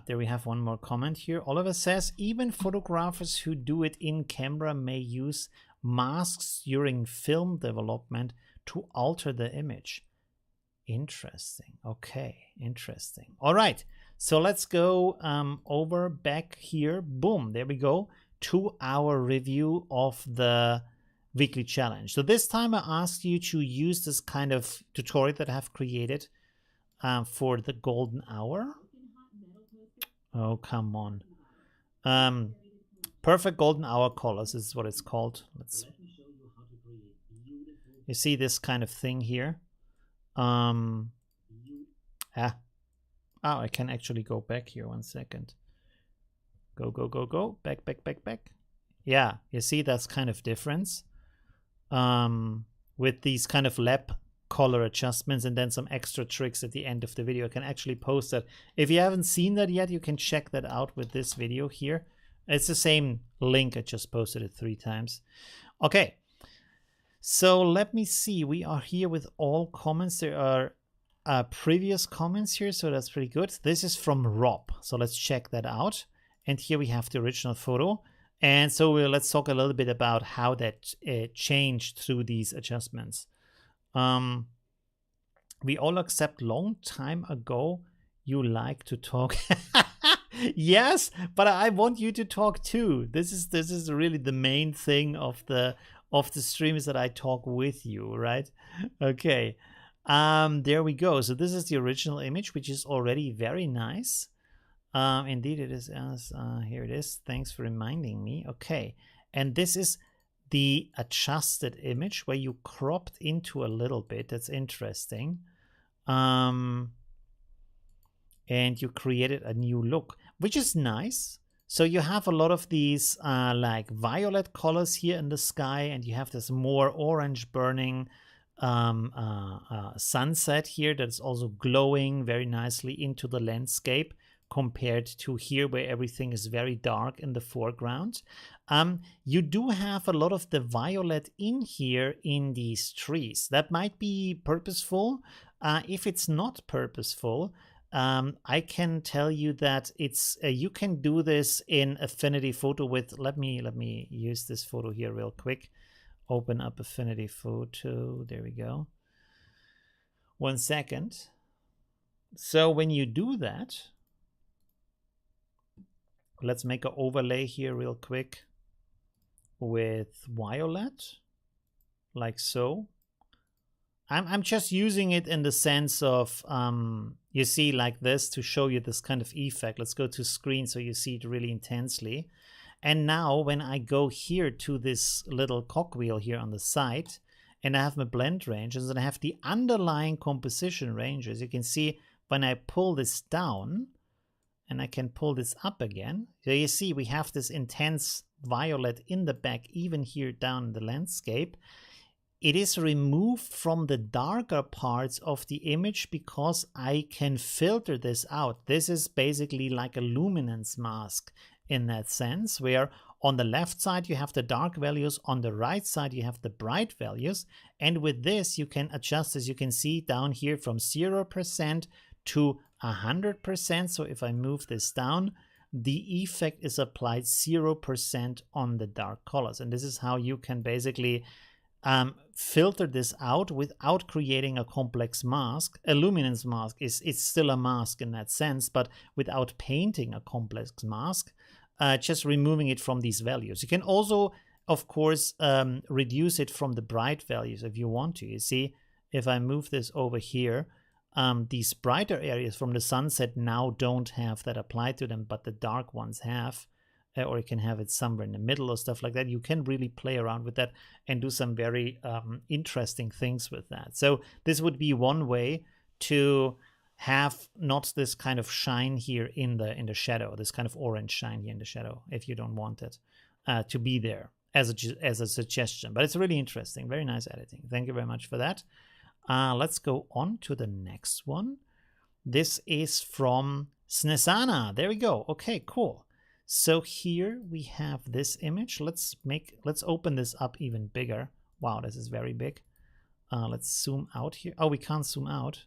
there we have one more comment here. Oliver says, even photographers who do it in camera may use masks during film development to alter the image. Interesting. Okay, interesting. All right. So let's go over back here. Boom, there we go, to our review of the weekly challenge. So this time I asked you to use this kind of tutorial that I have created for the golden hour. Oh, come on. Perfect golden hour colors is what it's called. You see this kind of thing here. Oh, I can actually go back here 1 second. Go, go, go, go. Back, back, back, back. Yeah, you see that's kind of difference. With these kind of lap color adjustments and then some extra tricks at the end of the video. I can actually post that. If you haven't seen that yet, you can check that out with this video here. It's the same link. I just posted it 3 times. Okay. So let me see. We are here with all comments. There are previous comments here, so that's pretty good. This is from Rob. So let's check that out. And here we have the original photo. And so let's talk a little bit about how that changed through these adjustments. We all accept long time ago you like to talk. Yes, but I want you to talk too. This is really the main thing of the stream, is that I talk with you, right? Okay. There we go. So this is the original image, which is already very nice. Indeed, it is. Here it is. Thanks for reminding me. Okay. And this is the adjusted image where you cropped into a little bit. That's interesting. And you created a new look, which is nice. So you have a lot of these like violet colors here in the sky, and you have this more orange burning sunset here that's also glowing very nicely into the landscape, compared to here where everything is very dark in the foreground. You do have a lot of the violet in here in these trees. That might be purposeful. If it's not purposeful, I can tell you that it's you can do this in Affinity Photo with, let me use this photo here real quick. Open up Affinity Photo. There we go. 1 second. So when you do that, let's make an overlay here real quick with violet, like so. I'm just using it in the sense of, you see, like this, to show you this kind of effect. Let's go to screen so you see it really intensely. And now when I go here to this little cogwheel here on the side, and I have my blend ranges, and I have the underlying composition ranges, you can see when I pull this down, and I can pull this up again. So you see we have this intense violet in the back, even here down in the landscape. It is removed from the darker parts of the image because I can filter this out. This is basically like a luminance mask in that sense, where on the left side you have the dark values, on the right side you have the bright values. And with this you can adjust, as you can see down here, from 0% to 100%. So if I move this down, the effect is applied 0% on the dark colors. And this is how you can basically filter this out without creating a complex mask. A luminance mask it's still a mask in that sense, but without painting a complex mask, just removing it from these values. You can also, of course, reduce it from the bright values if you want to. You see, if I move this over here, these brighter areas from the sunset now don't have that applied to them, but the dark ones have. Or you can have it somewhere in the middle or stuff like that. You can really play around with that and do some very interesting things with that. So this would be one way to have not this kind of shine here in the shadow, this kind of orange shine here in the shadow, if you don't want it to be there as a suggestion. But it's really interesting. Very nice editing. Thank you very much for that. Let's go on to the next one. This is from Snesana. There we go. Okay, cool. So here we have this image. Let's open this up even bigger. Wow, this is very big. Let's zoom out here. Oh, we can't zoom out.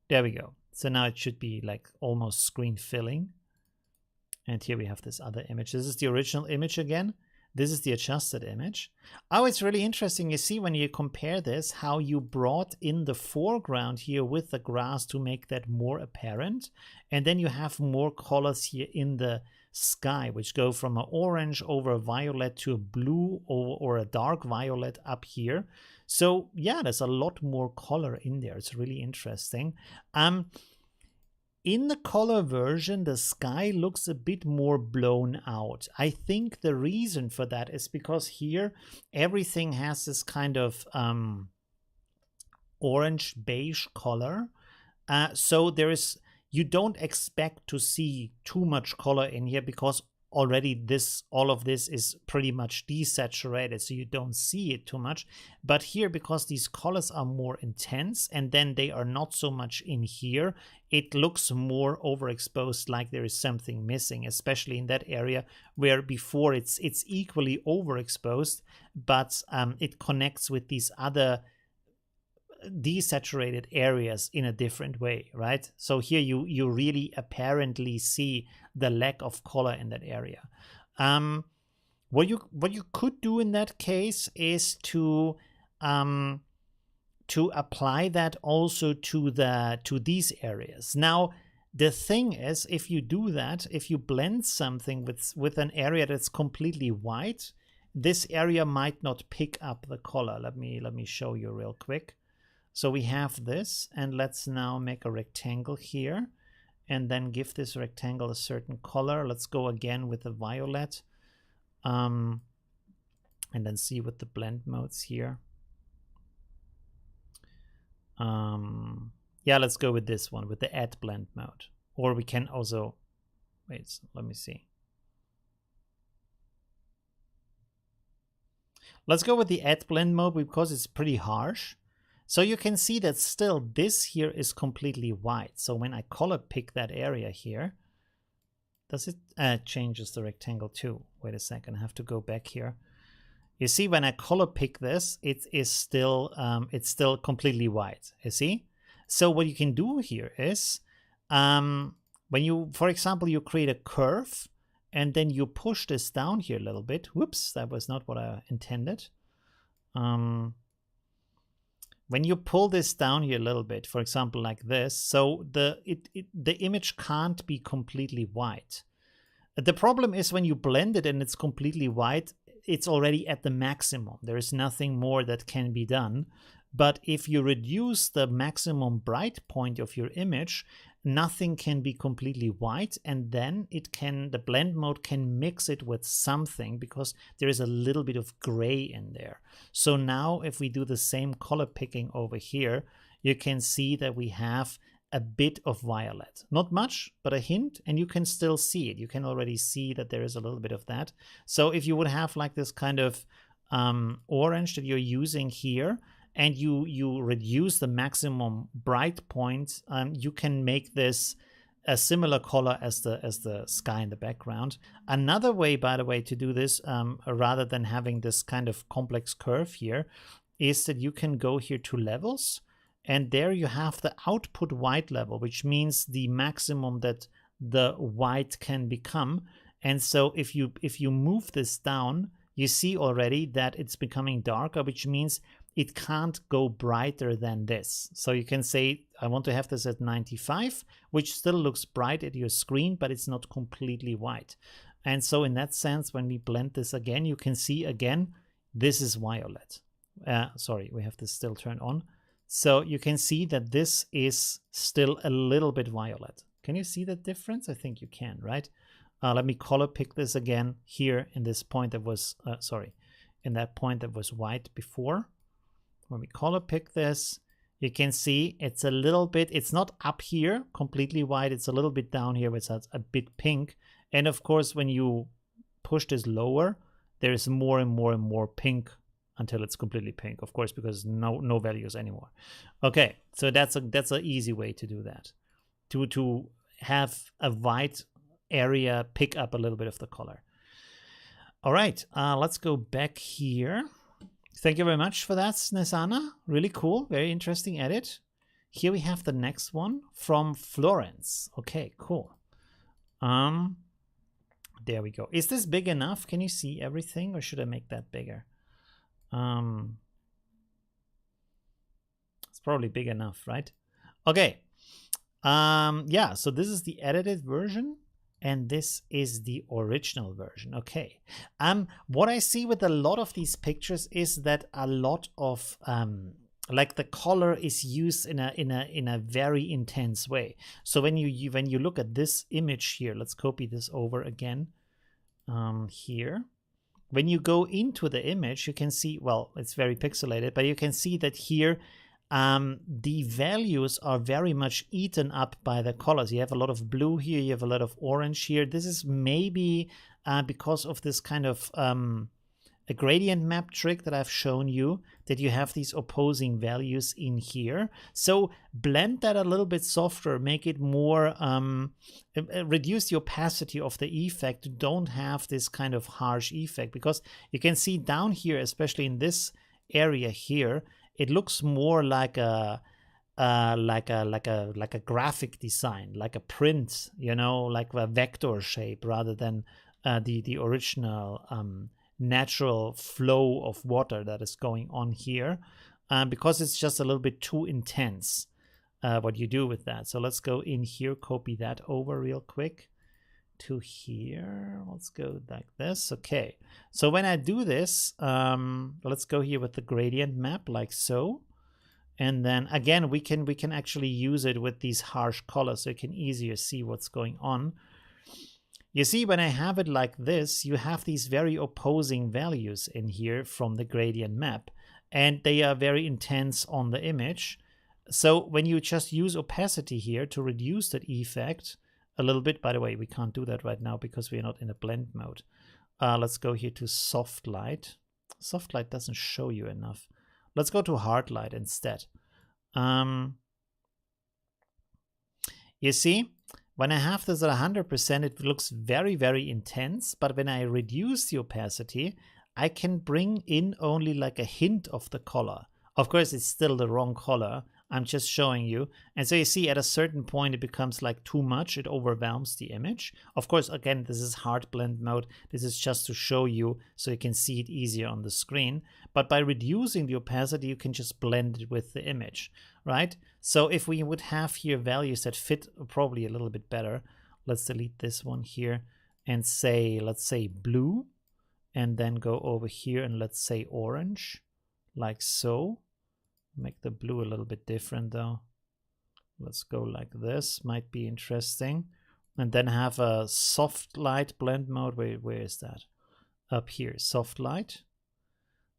There we go. So now it should be like almost screen filling. And here we have this other image. This is the original image again. This is the adjusted image. Oh, it's really interesting. You see when you compare this, how you brought in the foreground here with the grass to make that more apparent. And then you have more colors here in the sky, which go from an orange over a violet to a blue or a dark violet up here. So yeah, there's a lot more color in there. It's really interesting. In the color version, the sky looks a bit more blown out. I think the reason for that is because here everything has this kind of orange beige color. So you don't expect to see too much color in here because already all of this is pretty much desaturated, so you don't see it too much. But here, because these colors are more intense and then they are not so much in here, it looks more overexposed, like there is something missing, especially in that area where before it's equally overexposed, but it connects with these other desaturated areas in a different way, right? So here you really apparently see the lack of color in that area. What you could do in that case is to apply that also to these areas. Now the thing is, if you do that, if you blend something with an area that's completely white, this area might not pick up the color. Let me show you real quick. So we have this, and let's now make a rectangle here and then give this rectangle a certain color. Let's go again with the violet and then see with the blend modes here. Yeah, let's go with this one, with the add blend mode. Or we can also, wait, let me see. Let's go with the add blend mode because it's pretty harsh. So you can see that still this here is completely white. So when I color pick that area here, does it changes the rectangle too? Wait a second, I have to go back here. You see, when I color pick this, it's still completely white. You see? So what you can do here is when you, for example, you create a curve and then you push this down here a little bit. Whoops, that was not what I intended. When you pull this down here a little bit, for example, like this, so the image can't be completely white. The problem is when you blend it and it's completely white, it's already at the maximum. There is nothing more that can be done. But if you reduce the maximum bright point of your image, nothing can be completely white, and then the blend mode can mix it with something because there is a little bit of gray in there. So now if we do the same color picking over here, you can see that we have a bit of violet. Not much, but a hint, and you can still see it. You can already see that there is a little bit of that. So if you would have like this kind of orange that you're using here, and you reduce the maximum bright point, you can make this a similar color as the sky in the background. Another way, by the way, to do this, rather than having this kind of complex curve here, is that you can go here to levels, and there you have the output white level, which means the maximum that the white can become. And so if you move this down, you see already that it's becoming darker, which means it can't go brighter than this. So you can say, I want to have this at 95, which still looks bright at your screen, but it's not completely white. And so in that sense, when we blend this again, you can see again, this is violet. Sorry, we have this still turned on. So you can see that this is still a little bit violet. Can you see the difference? I think you can, right? Let me color pick this again here in this point that was, in that point that was white before. When we color pick this, you can see it's a little bit, it's not up here completely white, it's a little bit down here, which has a bit pink. And of course, when you push this lower, there is more and more and more pink until it's completely pink, of course, because no values anymore. Okay, so that's an easy way to do that, to have a white area pick up a little bit of the color. All right, let's go back here. Thank you very much for that, Snesana. Really cool, very interesting edit. Here we have the next one from Florence. Okay, cool. There we go. Is this big enough? Can you see everything, or should I make that bigger? It's probably big enough, right? Okay. Yeah, so this is the edited version. And this is the original version. Okay. What I see with a lot of these pictures is that a lot of like the color is used in a very intense way. So when you look at this image here, let's copy this over again here. When you go into the image, you can see, well, it's very pixelated, but you can see that here the values are very much eaten up by the colors. You have a lot of blue here, you have a lot of orange here. This is maybe because of this kind of a gradient map trick that I've shown you, that you have these opposing values in here. So blend that a little bit softer, make it more, reduce the opacity of the effect. Don't have this kind of harsh effect, because you can see down here, especially in this area here, it looks more like a graphic design, like a print, you know, like a vector shape, rather than the original natural flow of water that is going on here, because it's just a little bit too intense what you do with that. So let's go in here, copy that over real quick to here. Let's go like this. Okay, so when I do this, let's go here with the gradient map like so. And then again, we can actually use it with these harsh colors, so you can easier see what's going on. You see, when I have it like this, you have these very opposing values in here from the gradient map, and they are very intense on the image. So when you just use opacity here to reduce that effect a little bit, by the way, we can't do that right now because we're not in a blend mode. Let's go here to soft light. Soft light doesn't show you enough. Let's go to hard light instead. You see, when I have this at 100%, it looks very, very intense. But when I reduce the opacity, I can bring in only like a hint of the color. Of course, it's still the wrong color. I'm just showing you. And so you see at a certain point, it becomes like too much. It overwhelms the image. Of course, again, this is hard blend mode. This is just to show you so you can see it easier on the screen. But by reducing the opacity, you can just blend it with the image, right? So if we would have here values that fit probably a little bit better, let's delete this one here and say, let's say blue, and then go over here and let's say orange, like so. Make the blue a little bit different though. Let's go like this, might be interesting. And then have a soft light blend mode. Where is that? Up here, soft light,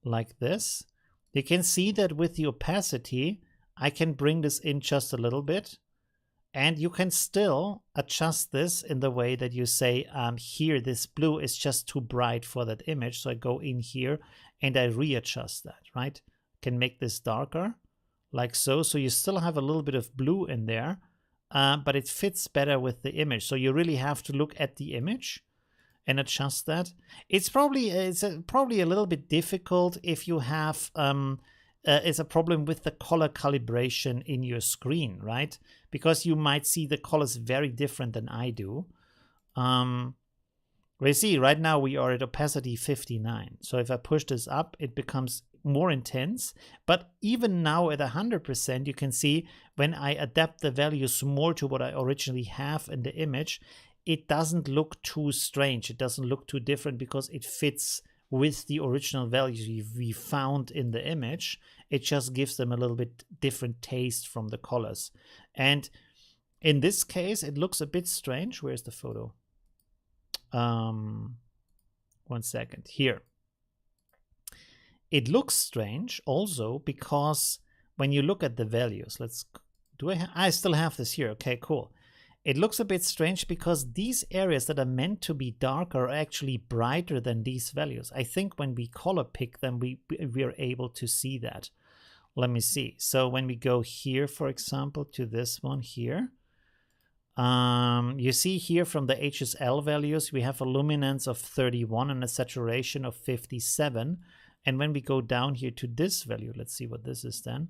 like this. You can see that with the opacity, I can bring this in just a little bit. And you can still adjust this in the way that you say, here, this blue is just too bright for that image. So I go in here and I readjust that, right? Can make this darker like so. So you still have a little bit of blue in there, but it fits better with the image. So you really have to look at the image and adjust that. It's probably a little bit difficult if you have it's a problem with the color calibration in your screen, right? Because you might see the colors very different than I do. We see right now we are at opacity 59. So if I push this up, it becomes more intense. But even now at 100%, you can see when I adapt the values more to what I originally have in the image, it doesn't look too strange. It doesn't look too different because it fits with the original values we found in the image. It just gives them a little bit different taste from the colors. And in this case, it looks a bit strange. Where's the photo? 1 second. Here. It looks strange also because when you look at the values, I still have this here. Okay, cool. It looks a bit strange because these areas that are meant to be darker are actually brighter than these values. I think when we color pick them, we're able to see that. Let me see. So when we go here, for example, to this one here, you see here from the HSL values, we have a luminance of 31 and a saturation of 57. And when we go down here to this value, let's see what this is then.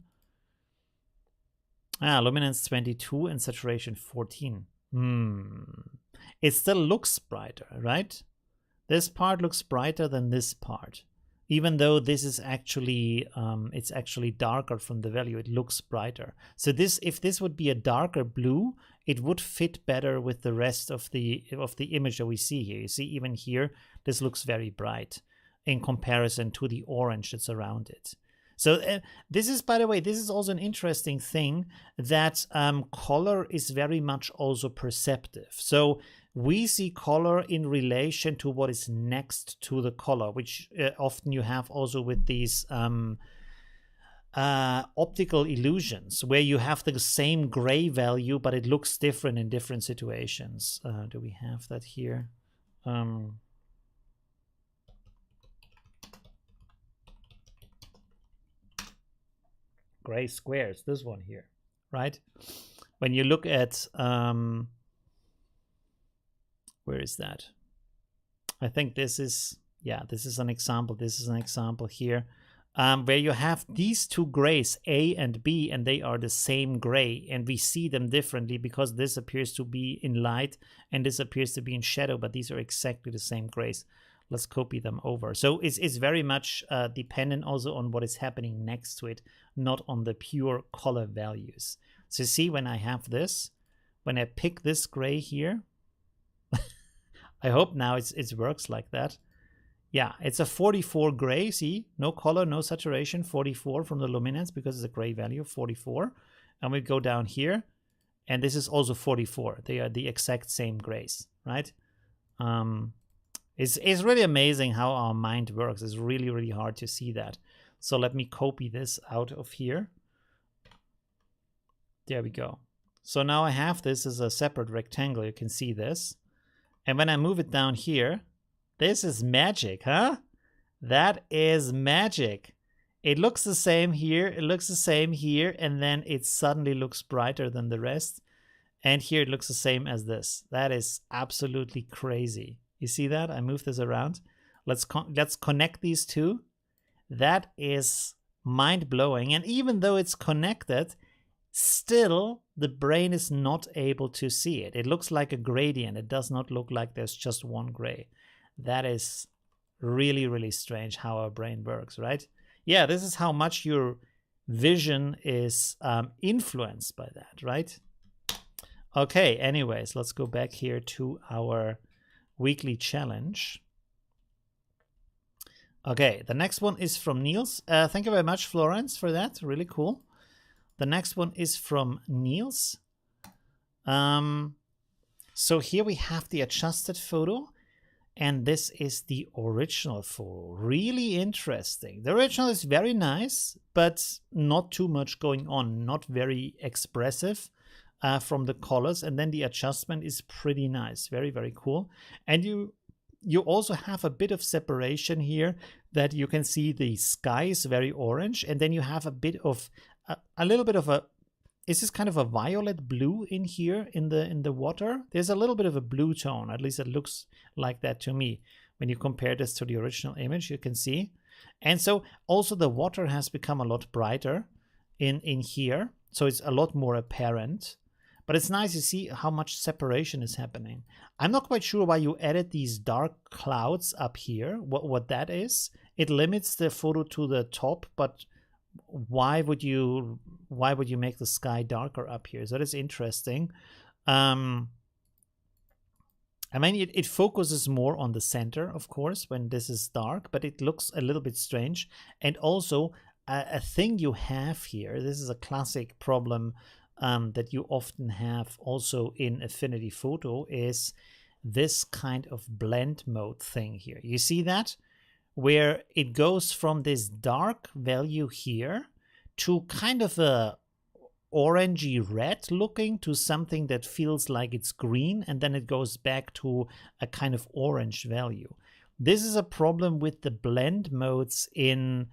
Luminance 22 and saturation 14. It still looks brighter, right? This part looks brighter than this part. Even though this is actually, it's actually darker from the value, it looks brighter. So this, if this would be a darker blue, it would fit better with the rest of the image that we see here. You see, even here, this looks very bright in comparison to the orange that's around it. So this is, by the way, this is also an interesting thing that color is very much also perceptive. So we see color in relation to what is next to the color, which often you have also with these optical illusions, where you have the same gray value, but it looks different in different situations. Do we have that here? gray squares, this one here, right? When you look at, where is that? I think this is, yeah, this is an example. This is an example here, where you have these two grays, A and B, and they are the same gray, and we see them differently because this appears to be in light and this appears to be in shadow, but these are exactly the same grays. Let's copy them over. So it's very much dependent also on what is happening next to it, not on the pure color values. So see, when I have this, when I pick this gray here, I hope now it works like that. Yeah, it's a 44 gray. See, no color, no saturation, 44 from the luminance because it's a gray value, 44. And we go down here, and this is also 44. They are the exact same grays, right? It's really amazing how our mind works. It's really, really hard to see that. So let me copy this out of here. There we go. So now I have this as a separate rectangle. You can see this. And when I move it down here, this is magic, huh? That is magic. It looks the same here. It looks the same here. And then it suddenly looks brighter than the rest. And here it looks the same as this. That is absolutely crazy. You see that? I move this around. Let's connect these two. That is mind-blowing. And even though it's connected, still the brain is not able to see it. It looks like a gradient. It does not look like there's just one gray. That is really, really strange how our brain works, right? Yeah, this is how much your vision is influenced by that, right? Okay, anyways, let's go back here to our weekly challenge. Okay, the next one is from Niels. Thank you very much, Florence, for that. Really cool. The next one is from Niels. So here we have the adjusted photo, and this is the original photo. Really interesting. The original is very nice, but not too much going on. Not very expressive. From the colors, and then the adjustment is pretty nice. Very, very cool. And you also have a bit of separation here that you can see the sky is very orange, and then you have a bit of a little bit of a, is this kind of a violet blue in here in the water? There's a little bit of a blue tone, at least it looks like that to me. When you compare this to the original image, you can see. And so also the water has become a lot brighter in here. So it's a lot more apparent. But it's nice to see how much separation is happening. I'm not quite sure why you added these dark clouds up here, what that is. It limits the photo to the top, but why would you make the sky darker up here? So that is interesting. I mean, it focuses more on the center, of course, when this is dark, but it looks a little bit strange. And also, a thing you have here, this is a classic problem that you often have also in Affinity Photo, is this kind of blend mode thing here. You see that? Where it goes from this dark value here to kind of a orangey red looking to something that feels like it's green, and then it goes back to a kind of orange value. This is a problem with the blend modes in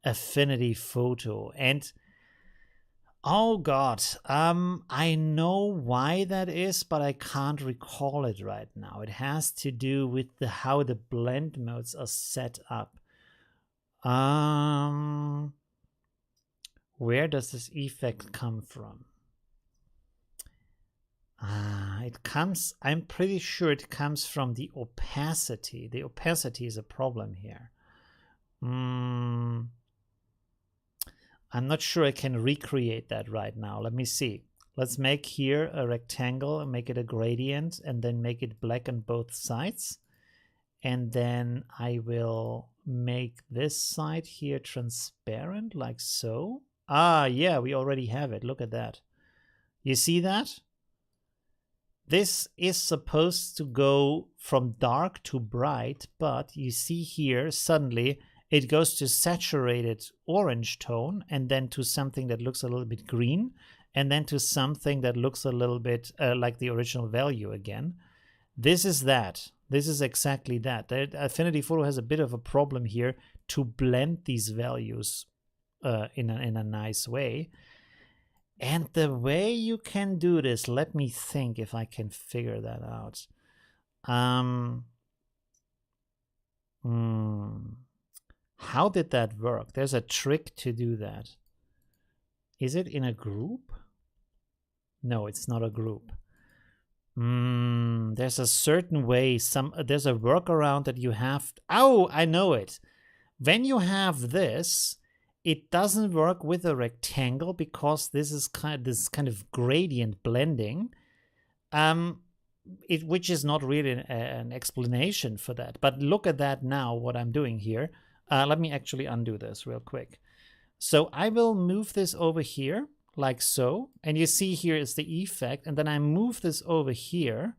Affinity Photo. And oh God, I know why that is, but I can't recall it right now. It has to do with how the blend modes are set up. Where does this effect come from? It comes, I'm pretty sure it comes from the opacity. The opacity is a problem here. I'm not sure I can recreate that right now. Let me see. Let's make here a rectangle and make it a gradient, and then make it black on both sides. And then I will make this side here transparent like so. Ah, yeah, we already have it. Look at that. You see that? This is supposed to go from dark to bright, but you see here suddenly it goes to saturated orange tone, and then to something that looks a little bit green, and then to something that looks a little bit like the original value again. This is that. This is exactly that. Affinity Photo has a bit of a problem here to blend these values in a nice way. And the way you can do this, let me think if I can figure that out. How did that work? There's a trick to do that. Is it in a group? No, it's not a group. There's a certain way, there's a workaround that you have. Oh, I know it. When you have this, it doesn't work with a rectangle because this is kind of gradient blending, which is not really an explanation for that. But look at that now, what I'm doing here. Let me actually undo this real quick. So I will move this over here like so. And you see here is the effect. And then I move this over here.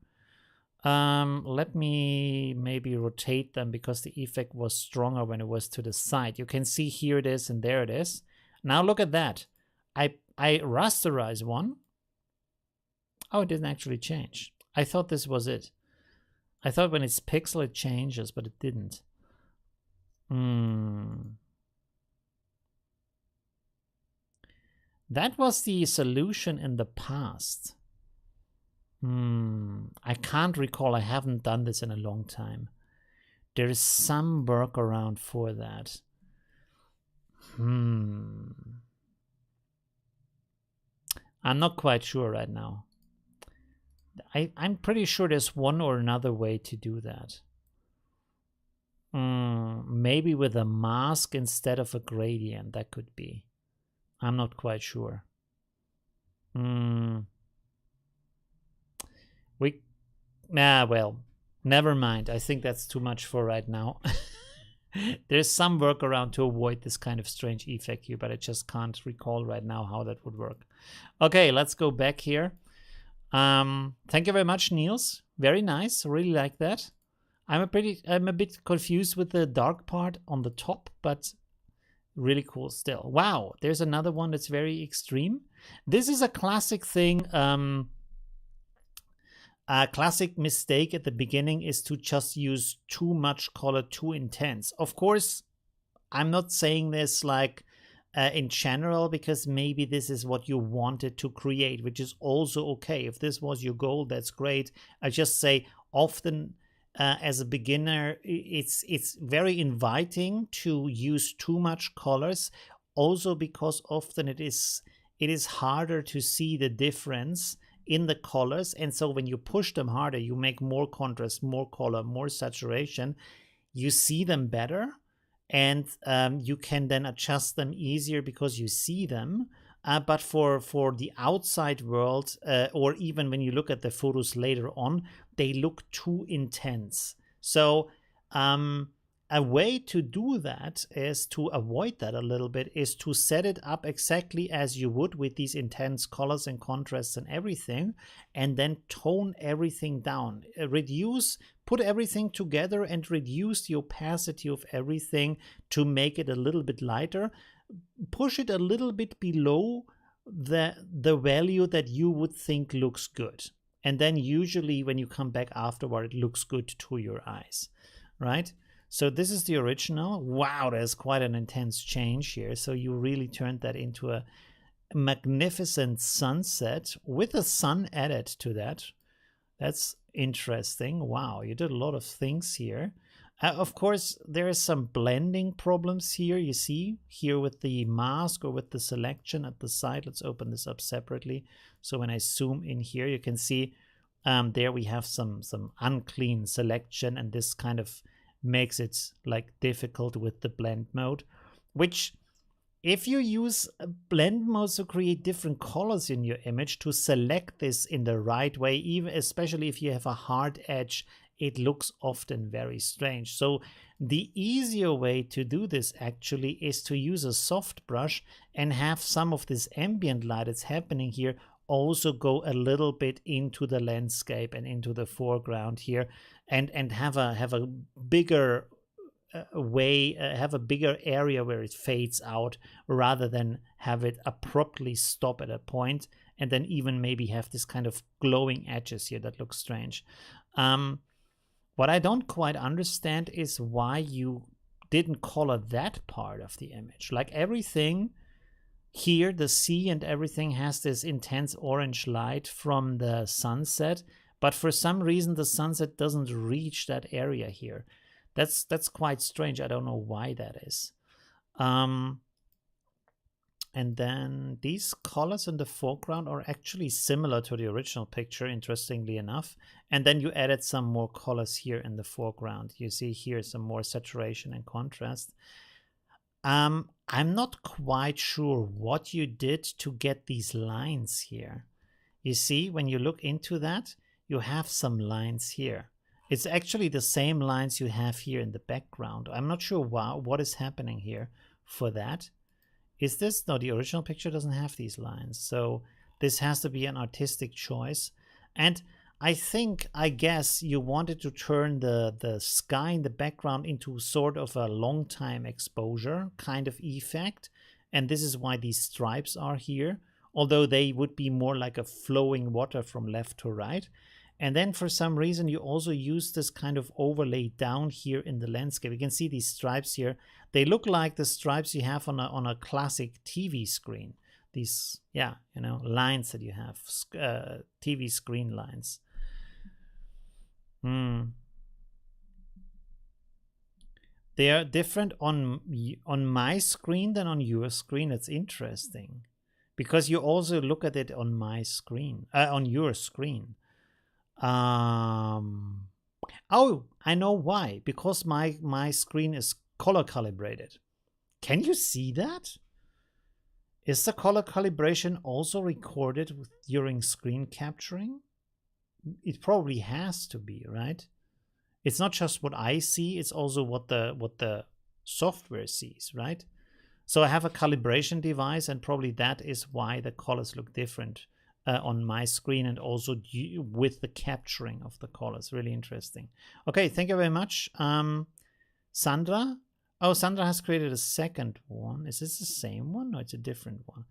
Let me maybe rotate them because the effect was stronger when it was to the side. You can see here it is and there it is. Now look at that. I rasterize one. Oh, it didn't actually change. I thought this was it. I thought when it's pixel it changes, but it didn't. That was the solution in the past. I can't recall. I haven't done this in a long time. There is some workaround for that. I'm not quite sure right now. I'm pretty sure there's one or another way to do that. Maybe with a mask instead of a gradient. That could be. I'm not quite sure. Well, never mind. I think that's too much for right now. There's some workaround to avoid this kind of strange effect here, but I just can't recall right now how that would work. Okay, let's go back here. Thank you very much, Niels. Very nice. Really like that. I'm a bit confused with the dark part on the top, but really cool still. Wow, there's another one that's very extreme. This is a classic thing. A classic mistake at the beginning is to just use too much color, too intense. Of course, I'm not saying this like in general, because maybe this is what you wanted to create, which is also okay. If this was your goal, that's great. I just say often as a beginner, it's very inviting to use too much colors, also because often it is harder to see the difference in the colors. And so when you push them harder, you make more contrast, more color, more saturation, you see them better. And you can then adjust them easier because you see them. But for the outside world, or even when you look at the photos later on, they look too intense. So a way to do that is to avoid that a little bit, is to set it up exactly as you would with these intense colors and contrasts and everything, and then tone everything down. Put everything together and reduce the opacity of everything to make it a little bit lighter. Push it a little bit below the value that you would think looks good. And then usually when you come back afterward, it looks good to your eyes, right? So this is the original. Wow, there's quite an intense change here. So you really turned that into a magnificent sunset with a sun added to that. That's interesting. Wow, you did a lot of things here. Of course, there is some blending problems here. You see here with the mask or with the selection at the side. Let's open this up separately. So when I zoom in here, you can see there we have some unclean selection, and this kind of makes it like difficult with the blend mode, which if you use blend modes to create different colors in your image, to select this in the right way, even especially if you have a hard edge, it looks often very strange. So the easier way to do this actually is to use a soft brush and have some of this ambient light that's happening here also go a little bit into the landscape and into the foreground here, and have a bigger have a bigger area where it fades out, rather than have it abruptly stop at a point and then even maybe have this kind of glowing edges here that looks strange. What I don't quite understand is why you didn't color that part of the image. Like everything here, the sea and everything has this intense orange light from the sunset, but for some reason the sunset doesn't reach that area here. That's quite strange. I don't know why that is. And then these colors in the foreground are actually similar to the original picture, interestingly enough. And then you added some more colors here in the foreground. You see here some more saturation and contrast. I'm not quite sure what you did to get these lines here. You see, when you look into that, you have some lines here. It's actually the same lines you have here in the background. I'm not sure what is happening here for that. Is this? No, the original picture doesn't have these lines. So this has to be an artistic choice. And I guess you wanted to turn the sky in the background into sort of a long time exposure kind of effect. And this is why these stripes are here, although they would be more like a flowing water from left to right. And then for some reason, you also use this kind of overlay down here in the landscape. You can see these stripes here. They look like the stripes you have on a classic TV screen. These, yeah, you know, lines that you have, TV screen lines. They are different on my screen than on your screen. It's interesting because you also look at it on my screen, on your screen. Oh, I know why. Because my screen is color calibrated. Can you see that? Is the color calibration also recorded during screen capturing? It probably has to be, right? It's not just what I see, it's also what the software sees, right? So I have a calibration device, and probably that is why the colors look different on my screen, and also with the capturing of the colors. Really interesting. Okay, thank you very much. Sandra? Oh, Sandra has created a second one. Is this the same one? No, it's a different one.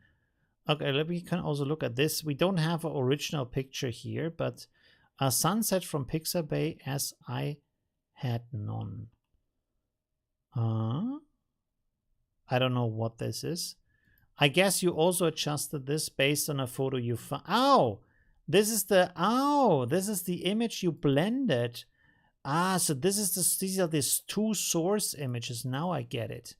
Okay, we can also look at this. We don't have an original picture here, but a sunset from Pixabay as I had none. I don't know what this is. I guess you also adjusted this based on a photo you found. Oh, this is the image you blended. So these are these two source images. Now I get it.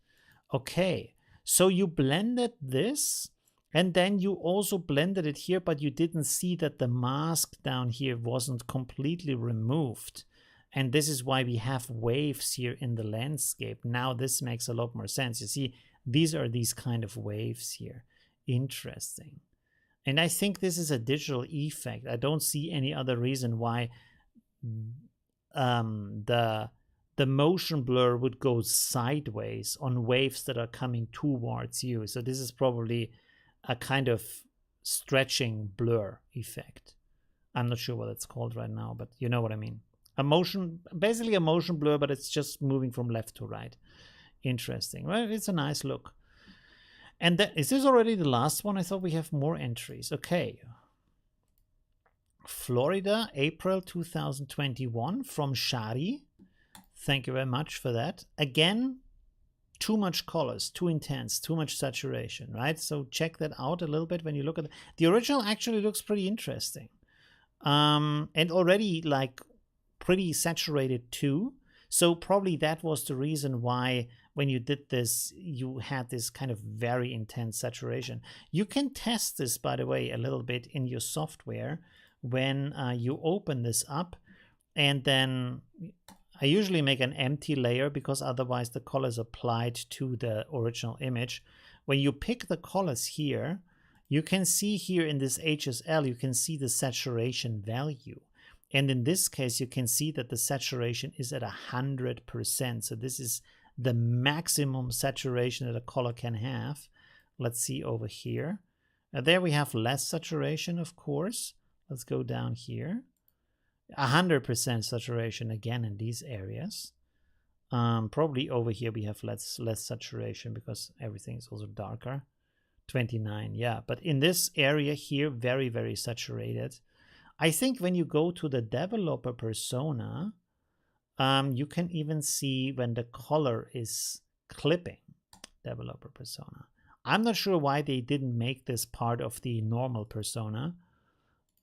Okay, so you blended this, and then you also blended it here, but you didn't see that the mask down here wasn't completely removed. And this is why we have waves here in the landscape. Now this makes a lot more sense. You see, these are these kind of waves here. Interesting. And I think this is a digital effect. I don't see any other reason why the motion blur would go sideways on waves that are coming towards you. So this is probably a kind of stretching blur effect. I'm not sure what it's called right now, but you know what I mean. Basically a motion blur, but it's just moving from left to right. Interesting. Well, it's a nice look. And is this already the last one? I thought we have more entries. Okay. Florida, April 2021 from Shari. Thank you very much for that. Again, too much colors, too intense, too much saturation, right? So check that out a little bit when you look at it. The original actually looks pretty interesting. And already like pretty saturated too. So probably that was the reason why when you did this, you had this kind of very intense saturation. You can test this, by the way, a little bit in your software when you open this up, and then I usually make an empty layer because otherwise the color is applied to the original image. When you pick the colors here, you can see here in this HSL, you can see the saturation value. And in this case, you can see that the saturation is at 100%. So this is the maximum saturation that a color can have. Let's see over here. There we have less saturation, of course. Let's go down here. 100% saturation again in these areas. Probably over here we have less saturation because everything is also darker. 29, yeah. But in this area here, very, very saturated. I think when you go to the developer persona, You can even see when the color is clipping. Developer persona. I'm not sure why they didn't make this part of the normal persona.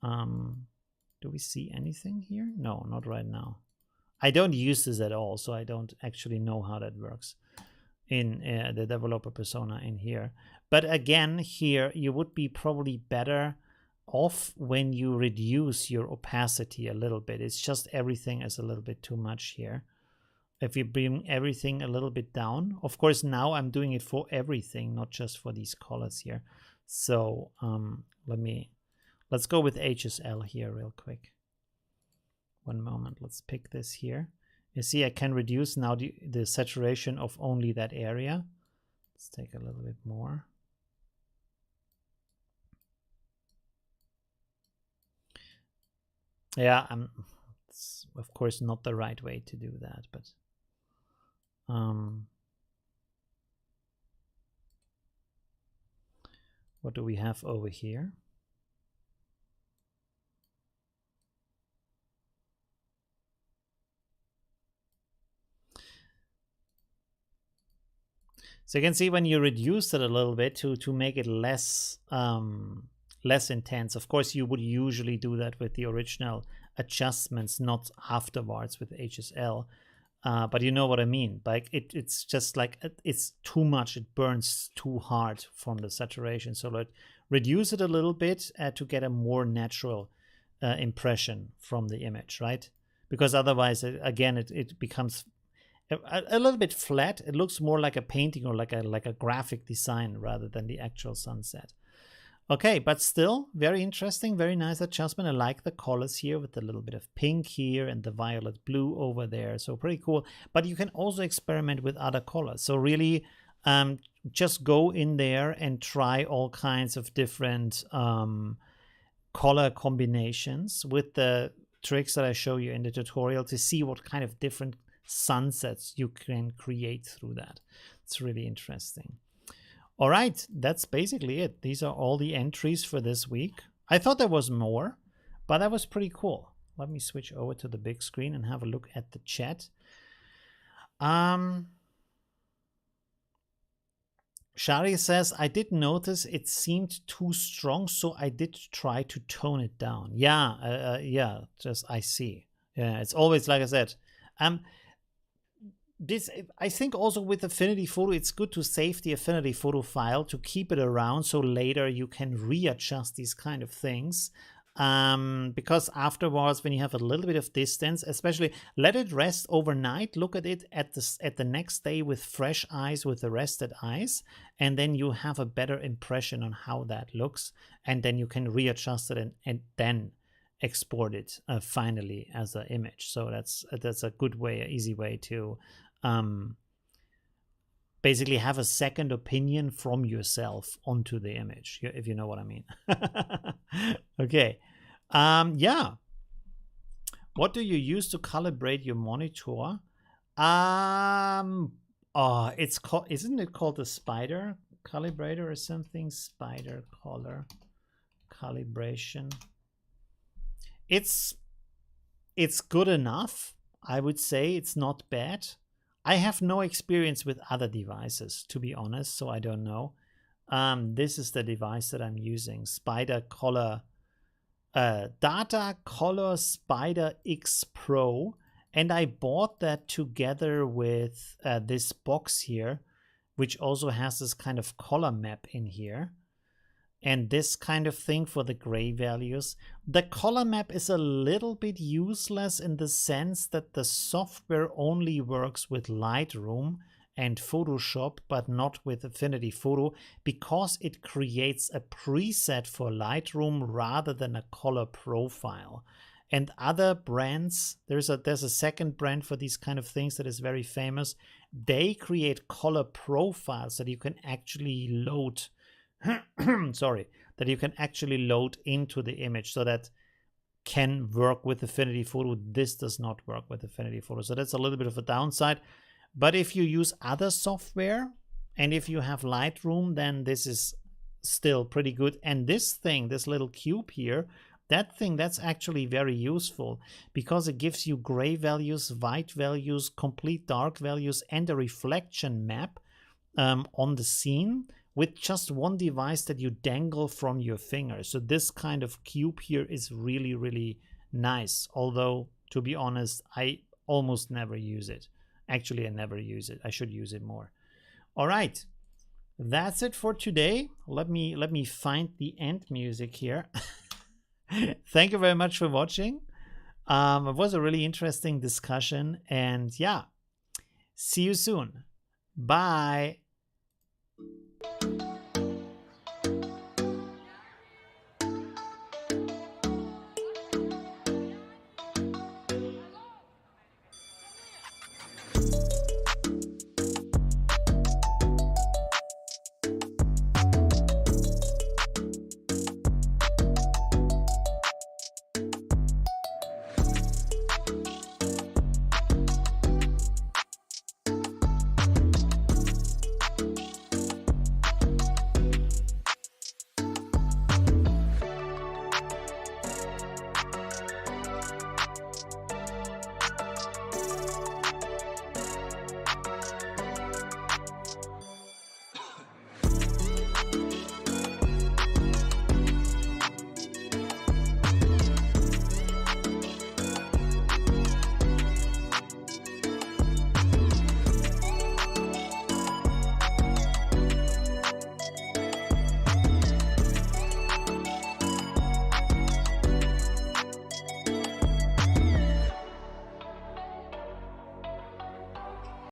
Do we see anything here? No, not right now. I don't use this at all, so I don't actually know how that works in the developer persona in here. But again, here you would be probably better off when you reduce your opacity a little bit. It's just everything is a little bit too much here. If you bring everything a little bit down, of course now I'm doing it for everything, not just for these colors here. So let's go with HSL here real quick. One moment, let's pick this here. You see I can reduce now the saturation of only that area. Let's take a little bit more. Yeah, it's of course not the right way to do that, but what do we have over here? So you can see when you reduce it a little bit to make it less less intense. Of course, you would usually do that with the original adjustments, not afterwards with HSL. But you know what I mean. Like it's just like it's too much. It burns too hard from the saturation. So like reduce it a little bit to get a more natural impression from the image, right? Because otherwise, again, it becomes a little bit flat. It looks more like a painting or like a graphic design rather than the actual sunset. Okay, but still very interesting, very nice adjustment. I like the colors here with a little bit of pink here and the violet blue over there. So pretty cool. But you can also experiment with other colors. So really just go in there and try all kinds of different color combinations with the tricks that I show you in the tutorial to see what kind of different sunsets you can create through that. It's really interesting. All right, that's basically it. These are all the entries for this week. I thought there was more, but that was pretty cool. Let me switch over to the big screen and have a look at the chat. Shari says, I did notice it seemed too strong, so I did try to tone it down. Yeah, yeah, just I see. Yeah, it's always like I said. This, I think also with Affinity Photo, it's good to save the Affinity Photo file to keep it around so later you can readjust these kind of things. Because afterwards, when you have a little bit of distance, especially let it rest overnight, look at it at the next day with fresh eyes, with the rested eyes, and then you have a better impression on how that looks, and then you can readjust it and then export it finally as an image. So that's a good way, easy way to basically have a second opinion from yourself onto the image, if you know what I mean. Okay. Yeah. What do you use to calibrate your monitor? It's called, isn't it called the spider calibrator or something? Spider color calibration. It's good enough. I would say it's not bad. I have no experience with other devices, to be honest, so I don't know. This is the device that I'm using, Spider Color, Data Color Spider X Pro, and I bought that together with this box here, which also has this kind of color map in here. And this kind of thing for the gray values. The color map is a little bit useless in the sense that the software only works with Lightroom and Photoshop, but not with Affinity Photo, because it creates a preset for Lightroom rather than a color profile. And other brands, there's a second brand for these kind of things that is very famous. They create color profiles that you can actually load sorry, that you can actually load into the image, so that can work with Affinity Photo. This does not work with Affinity Photo, so that's a little bit of a downside. But if you use other software and if you have Lightroom, then this is still pretty good. And this thing, this little cube here, that thing, that's actually very useful because it gives you gray values, white values, complete dark values, and a reflection map on the scene with just one device that you dangle from your finger. So this kind of cube here is really, really nice. Although, to be honest, I almost never use it. Actually, I never use it. I should use it more. All right. That's it for today. Let me find the end music here. Thank you very much for watching. It was a really interesting discussion, and yeah, see you soon. Bye.